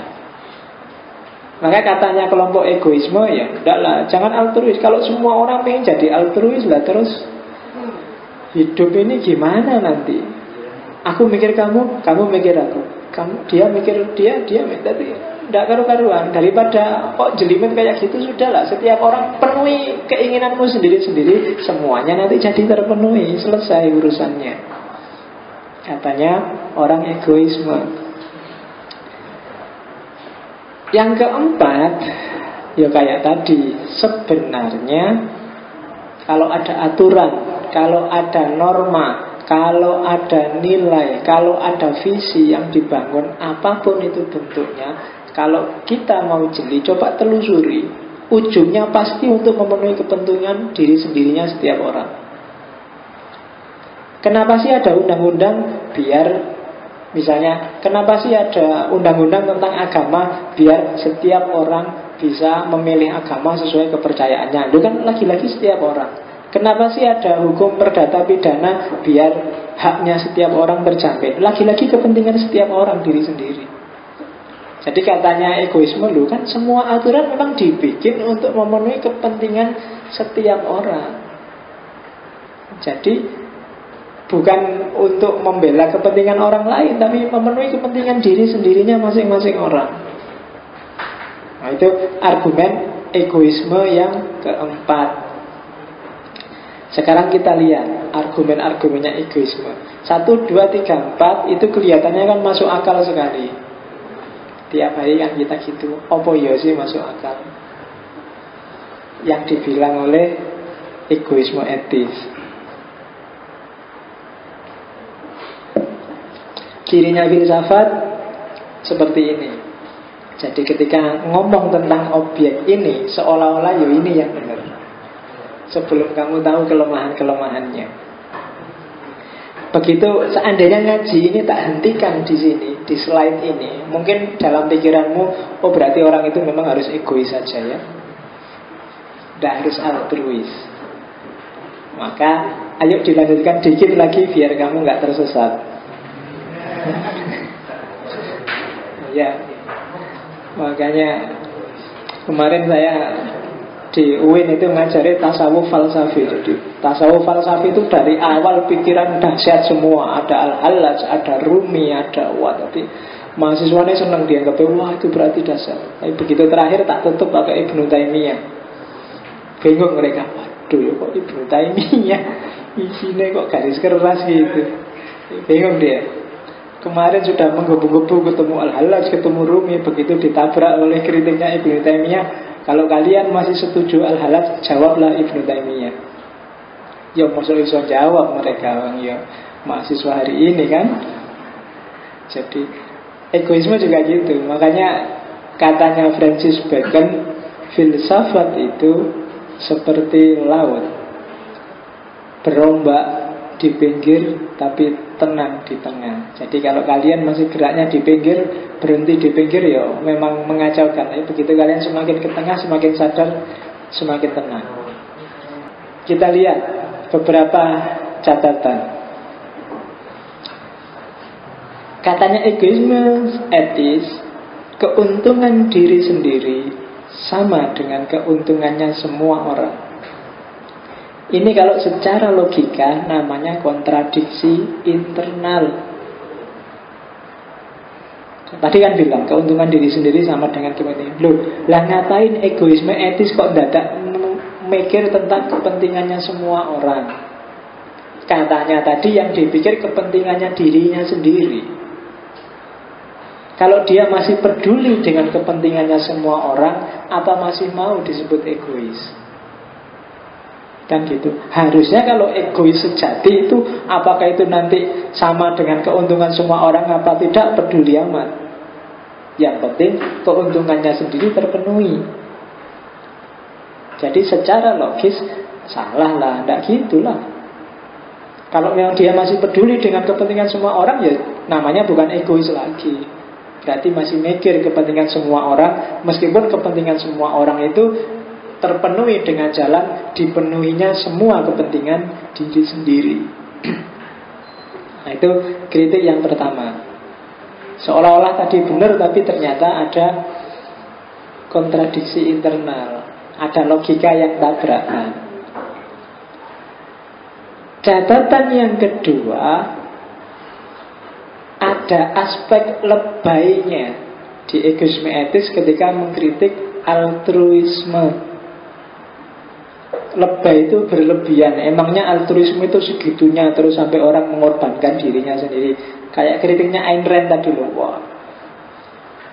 S1: Maka katanya kelompok egoisme, ya enggak lah, jangan altruis. Kalau semua orang pengen jadi altruis lah, terus hidup ini gimana nanti? Aku mikir kamu, kamu mikir aku. Dia mikir dia mikir. Tapi tidak karu-karuan. Daripada kok jelimet kayak gitu, sudahlah. Setiap orang penuhi keinginanmu sendiri-sendiri, semuanya nanti jadi terpenuhi. Selesai urusannya. Katanya orang egoisme. Yang keempat, ya kayak tadi, sebenarnya kalau ada aturan, kalau ada norma, kalau ada nilai, kalau ada visi yang dibangun, apapun itu bentuknya, kalau kita mau jeli, coba telusuri, ujungnya pasti untuk memenuhi kepentingan diri sendirinya setiap orang. Kenapa sih ada undang-undang? Biar, misalnya, kenapa sih ada undang-undang tentang agama? Biar setiap orang bisa memilih agama sesuai kepercayaannya. Itu kan lagi-lagi setiap orang. Kenapa sih ada hukum perdata pidana? Biar haknya setiap orang terjamin. Lagi-lagi kepentingan setiap orang diri sendiri. Jadi katanya egoisme lu kan semua aturan memang dibikin untuk memenuhi kepentingan setiap orang. Jadi bukan untuk membela kepentingan orang lain, tapi memenuhi kepentingan diri sendirinya masing-masing orang. Nah, itu argumen egoisme yang keempat. Sekarang kita lihat argumen-argumennya egoisme. 1, 2, 3, 4 itu kelihatannya kan masuk akal sekali. Tiap hari kan kita gitu. Apa ya sih masuk akal? Yang dibilang oleh egoisme etis. Cirinya filsafat seperti ini. Jadi ketika ngomong tentang objek ini, seolah-olah ya ini yang benar, sebelum kamu tahu kelemahan-kelemahannya. Begitu seandainya ngaji ini tak hentikan di sini, di slide ini, mungkin dalam pikiranmu, oh berarti orang itu memang harus egois saja ya, tidak harus altruis. Maka ayo dilanjutkan dikit lagi biar kamu nggak tersesat. Ya, makanya kemarin saya di UIN itu ngajari tasawuf falsafi. Jadi tasawuf falsafi itu dari awal pikiran dahsyat semua. Ada Al-Hallaj, ada Rumi, ada tapi mahasiswanya senang dianggap wah itu berarti dahsyat. Tapi begitu terakhir tak tutup pakai Ibnu Taimiyah. Bingung mereka, waduh ya kok Ibnu Taimiyah isinya kok garis keras gitu. Bingung dia. Kemarin sudah menggebu-gebu ketemu Al-Hallaj, ketemu Rumi, begitu ditabrak oleh kritiknya Ibnu Taimiyah. Kalau kalian masih setuju Al-Hallaj, jawablah Ibnu Taimiyah. Ya maksud iso jawab mereka ya mahasiswa hari ini kan. Jadi egoisme juga gitu. Makanya katanya Francis Bacon, filsafat itu seperti laut, berombak di pinggir tapi tenang di tengah. Jadi kalau kalian masih geraknya di pinggir, berhenti di pinggir ya memang mengacaukan. Tapi begitu kalian semakin ke tengah, semakin sadar, semakin tenang. Kita lihat beberapa catatan. Katanya egoisme etis, keuntungan diri sendiri sama dengan keuntungannya semua orang. Ini kalau secara logika namanya kontradiksi internal. Tadi kan bilang keuntungan diri sendiri sama dengan kepentingan. Loh, lah ngapain egoisme etis kok dadak mikir tentang kepentingannya semua orang? Katanya tadi yang dipikir kepentingannya dirinya sendiri. Kalau dia masih peduli dengan kepentingannya semua orang, apa masih mau disebut egois? Kan gitu. Harusnya kalau egois sejati itu, apakah itu nanti sama dengan keuntungan semua orang apa tidak, peduli amat. Yang penting keuntungannya sendiri terpenuhi. Jadi secara logis salah lah, tidak gitulah. Kalau memang dia masih peduli dengan kepentingan semua orang, ya namanya bukan egois lagi. Berarti masih mikir kepentingan semua orang, meskipun kepentingan semua orang itu terpenuhi dengan jalan dipenuhinya semua kepentingan diri sendiri. Nah, itu kritik yang pertama. Seolah-olah tadi benar, tapi ternyata ada kontradiksi internal, ada logika yang tabrakan. Catatan yang kedua, ada aspek lebaynya di egoisme etis ketika mengkritik altruisme. Lebay itu berlebihan. Emangnya altruisme itu segitunya terus sampai orang mengorbankan dirinya sendiri. Kayak kritiknya Ayn Rand tadi loh. Wah,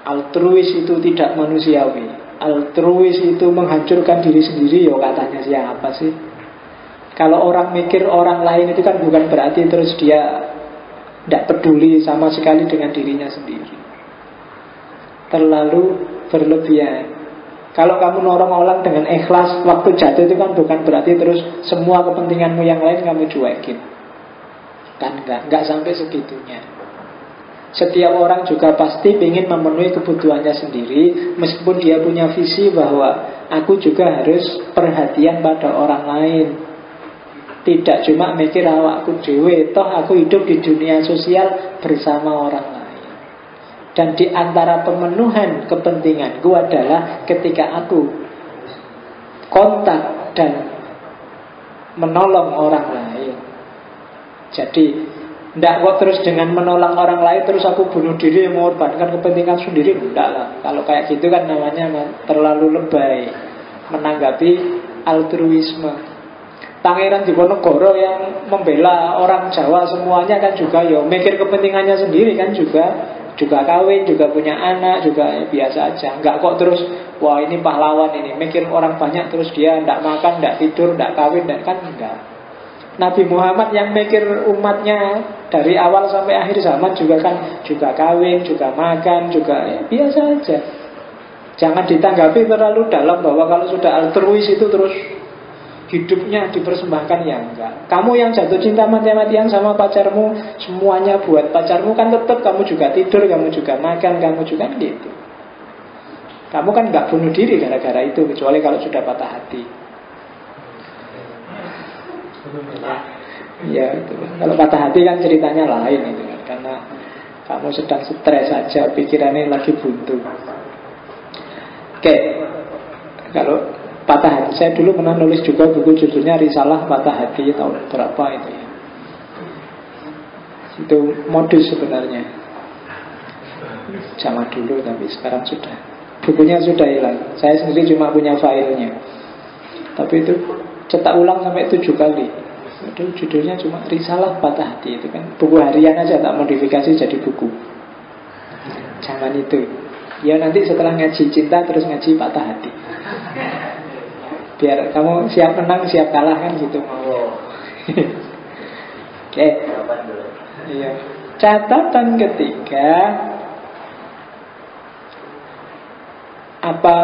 S1: altruis itu tidak manusiawi. Altruis itu menghancurkan diri sendiri. Ya katanya siapa sih? Kalau orang mikir orang lain itu kan bukan berarti terus dia tidak peduli sama sekali dengan dirinya sendiri. Terlalu berlebihan. Kalau kamu nolong orang dengan ikhlas waktu jatuh itu kan bukan berarti terus semua kepentinganmu yang lain kamu cuekin. Kan enggak sampai segitunya. Setiap orang juga pasti ingin memenuhi kebutuhannya sendiri, meskipun dia punya visi bahwa aku juga harus perhatian pada orang lain. Tidak cuma mikir awakku dhewe, toh aku hidup di dunia sosial bersama orang lain. Dan di antara pemenuhan kepentinganku adalah ketika aku kontak dan menolong orang lain. Jadi tidak kok terus dengan menolong orang lain terus aku bunuh diri mengorbankan kepentingan sendiri. Tidak lah. Kalau kayak gitu kan namanya terlalu lebay menanggapi altruisme. Pangeran Diponegoro yang membela orang Jawa semuanya kan juga ya mikir kepentingannya sendiri kan juga kawin, juga punya anak, juga ya, biasa aja. Enggak kok terus, wah ini pahlawan ini, mikir orang banyak terus dia enggak makan, enggak tidur, enggak kawin, dan kan enggak. Nabi Muhammad yang mikir umatnya dari awal sampai akhir zaman juga kan juga kawin, juga makan, juga ya, biasa aja. Jangan ditanggapi terlalu dalam bahwa kalau sudah altruis itu terus hidupnya dipersembahkan, ya enggak. Kamu yang jatuh cinta mati-matian sama pacarmu, semuanya buat pacarmu, kan tetap kamu juga tidur, kamu juga makan, kamu juga gitu. Kamu kan enggak bunuh diri gara-gara itu, kecuali kalau sudah patah hati. Ya itu. Kalau patah hati kan ceritanya lain itu kan, karena kamu sedang stres saja, pikirannya lagi buntu. Oke. Kalau patah hati, saya dulu pernah nulis juga buku judulnya Risalah Patah Hati tahun berapa itu ya. Itu modus sebenarnya. Zaman dulu tapi sekarang sudah. Bukunya sudah hilang. Saya sendiri cuma punya filenya. Tapi itu cetak ulang sampai 7 kali. Itu judulnya cuma Risalah Patah Hati. Itu kan buku harian aja, tak modifikasi jadi buku. Zaman itu. Ya nanti setelah ngaji cinta terus ngaji patah hati. Biar kamu siap menang, siap kalah kan gitu mau. Oke. Iya. Catatan ketiga, apa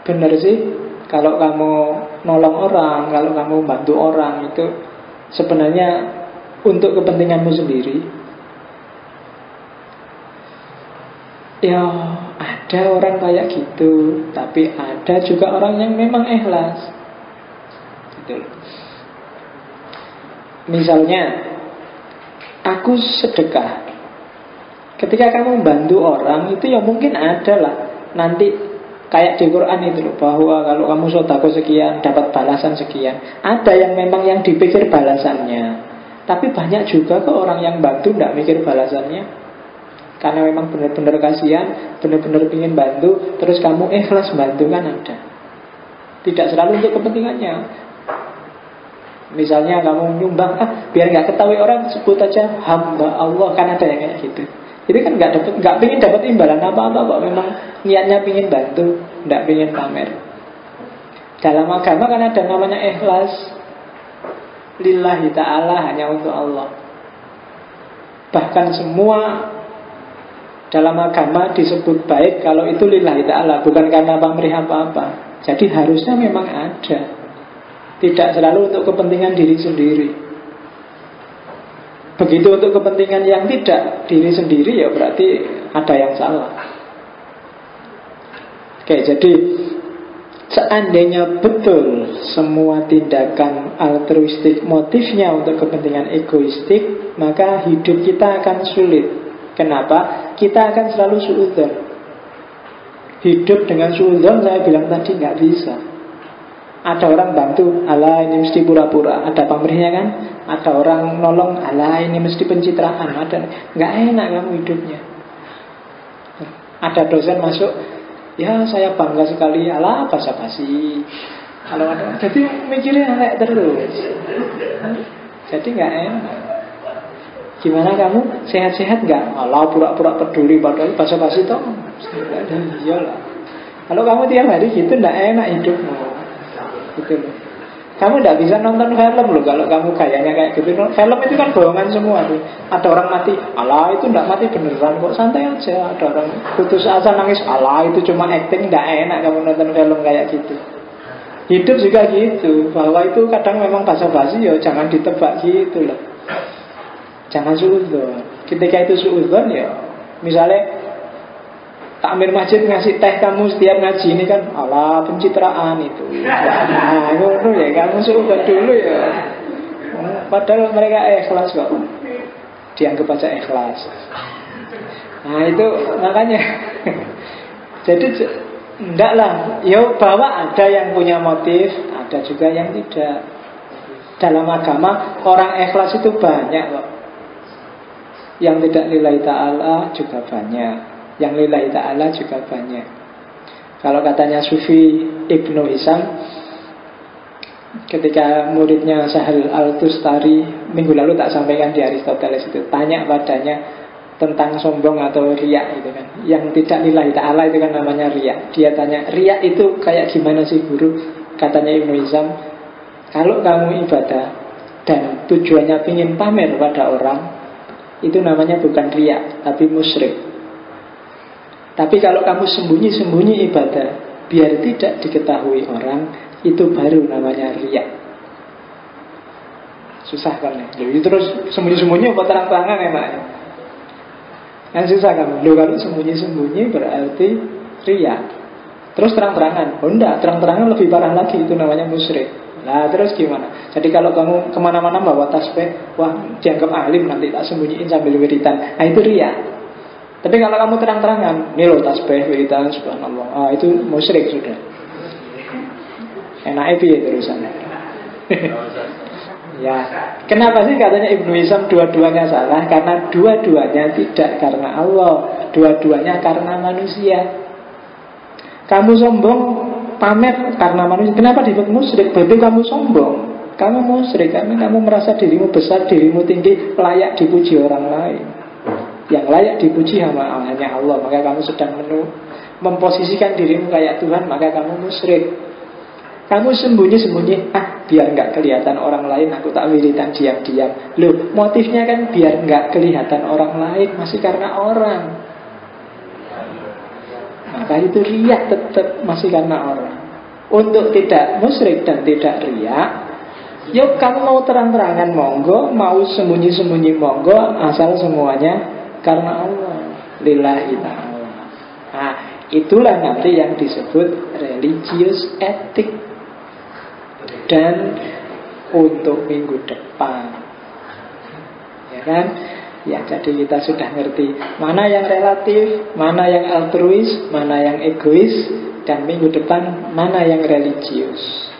S1: benar sih kalau kamu nolong orang, kalau kamu bantu orang itu sebenarnya untuk kepentinganmu sendiri? Ya ada orang kayak gitu, tapi ada juga orang yang memang ikhlas. Gitu. Misalnya, aku sedekah. Ketika kamu membantu orang itu ya mungkin ada lah nanti Kayak di Quran itu loh, bahwa kalau kamu sedekah sekian dapat balasan sekian. Ada yang memang yang dipikir balasannya, tapi banyak juga kok orang yang bantu tidak mikir balasannya, karena memang benar-benar kasihan, benar-benar ingin bantu, terus kamu ikhlas bantu, kan ada. Tidak selalu untuk kepentingannya. Misalnya kamu nyumbang, biar nggak ketahui orang, sebut aja hamba Allah, kan ada yang kayak gitu. Jadi kan nggak pingin dapat imbalan apa-apa kok, memang niatnya pingin bantu, nggak pingin pamer. Dalam agama kan ada namanya ikhlas, lillahi ta'ala, hanya untuk Allah. Bahkan semua dalam agama disebut baik kalau itu lillahi ta'ala, bukan karena pamrih apa-apa. Jadi harusnya memang ada, tidak selalu untuk kepentingan diri sendiri. Begitu untuk kepentingan yang tidak diri sendiri, ya berarti ada yang salah. Oke, jadi seandainya betul semua tindakan altruistik motifnya untuk kepentingan egoistik, maka hidup kita akan sulit. Kenapa? Kita akan selalu suudzon. Hidup dengan suudzon, saya bilang tadi, nggak bisa. Ada orang bantu, alah ini mesti pura-pura, ada pamrihnya kan. Ada orang nolong, alah ini mesti pencitraan, ada. Nggak enak kamu hidupnya. Ada dosen masuk, ya saya bangga sekali, alah basa-basi. Kalau ada, jadi mikirnya kayak terus. Jadi nggak enak. Gimana kamu, sehat-sehat nggak? Alah pura-pura peduli, padahal basa-basi toh. Iyalah. Kalau kamu tiap hari gitu, nggak enak hidupmu. Gitu loh. Kamu tidak bisa nonton film loh kalau kamu gayanya kayak gitu. Film itu kan bohongan semua tuh. Ada orang mati, alah itu tidak mati beneran kok, santai aja. Ada orang putus asa nangis, alah itu cuma acting, tidak enak kamu nonton film kayak gitu. Hidup juga gitu, bahwa itu kadang memang basa-basi, ya jangan ditebak gitu loh. Jangan suudzon. Ketika itu suudzon, ya misalnya takmir masjid ngasih teh kamu setiap ngaji, ini kan ala pencitraan itu. Nah, itu ya kamu sudah dulu ya. Padahal mereka ikhlas kok. Dianggap aja ikhlas. Nah, itu makanya. Jadi enggak lah. Ya bahwa ada yang punya motif, ada juga yang tidak. Dalam agama orang ikhlas itu banyak kok. Yang tidak lillahi ta'ala juga banyak, yang lillahi ta'ala juga banyak. Kalau katanya Sufi Ibnu Hisam, ketika muridnya Sahal Al-Tustari minggu lalu tak sampaikan di Aristoteles itu, tanya padanya tentang sombong atau riya itu kan, yang tidak lillahi ta'ala itu kan namanya riya. Dia tanya, riya itu kayak gimana sih guru? Katanya Ibnu Hisam, kalau kamu ibadah dan tujuannya ingin pamer pada orang, itu namanya bukan riya, tapi musyrik. Tapi kalau kamu sembunyi-sembunyi ibadah biar tidak diketahui orang, itu baru namanya riya. Susah kan ya? Jadi terus sembunyi-sembunyi apa terang-terangan enaknya? Kan susah kan? Loh, kalau sembunyi-sembunyi berarti riya. Terus terang-terangan? Oh enggak, terang-terangan lebih parah lagi, itu namanya musyrik. Nah terus gimana? Jadi kalau kamu kemana-mana bawa tasbih, wah dianggap alim, nanti tak sembunyiin sambil wiridan. Nah itu riya. Tapi kalau kamu terang-terangan, ini loh tasbih, wiridan, subhanallah, itu musyrik sudah. Enak itu ya terusannya. Ya, kenapa sih katanya Ibnu Hisam dua-duanya salah? Karena dua-duanya tidak karena Allah, dua-duanya karena manusia. Kamu sombong, pamer karena manusia. Kenapa disebut musyrik? Berarti kamu sombong. Kamu musyrik karena kamu merasa dirimu besar, dirimu tinggi, layak dipuji orang lain. Yang layak dipuji hanya Allah. Maka kamu sedang memposisikan dirimu kayak Tuhan, maka kamu musyrik. Kamu sembunyi-sembunyi, biar nggak kelihatan orang lain, aku tak wiridan diam-diam. Loh, motifnya kan biar nggak kelihatan orang lain, masih karena orang. Maka itu riya tetap masih karena orang. Untuk tidak musyrik dan tidak riya, yuk kamu mau terang-terangan monggo, mau sembunyi-sembunyi monggo, asal semuanya karena Allah, lillahi ta'ala. Nah, itulah nanti yang disebut religious ethic. Dan untuk minggu depan, ya kan? Ya, jadi kita sudah ngerti mana yang relatif, mana yang altruis, mana yang egois, dan minggu depan mana yang religius.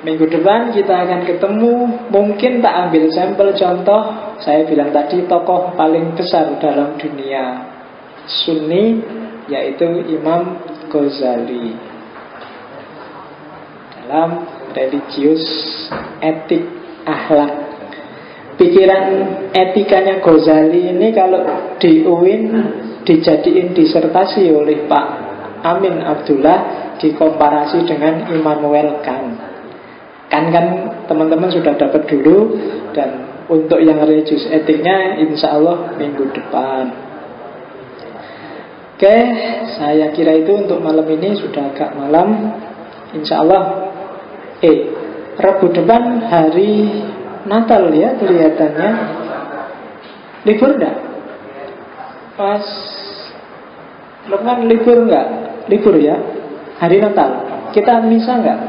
S1: Minggu depan kita akan ketemu, mungkin tak ambil sampel contoh. Saya bilang tadi tokoh paling besar dalam dunia Sunni, yaitu Imam Ghazali. Dalam religius, etik, akhlak, pikiran etikanya Ghazali ini kalau di UIN dijadiin disertasi oleh Pak Amin Abdullah, dikomparasi dengan Immanuel Kant. Kan teman-teman sudah dapat dulu. Dan untuk yang religius etiknya insya Allah minggu depan. Oke, saya kira itu untuk malam ini. Sudah agak malam. Insya Allah Rabu depan hari Natal ya kelihatannya. Libur enggak? Pas Lukman libur enggak? Libur ya, hari Natal. Kita misa enggak?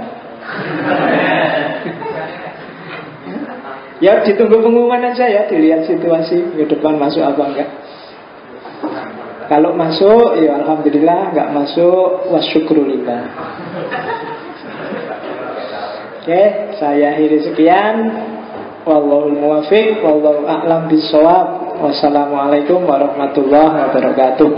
S1: Ya ditunggu pengumuman aja ya, dilihat situasi ke depan masuk apa enggak. Kalau masuk ya alhamdulillah, enggak masuk wasyukrulillah. Oke, saya akhiri sekian. Wallahul muwaffiq, wallahu a'lam bishawab. Wassalamualaikum warahmatullahi wabarakatuh.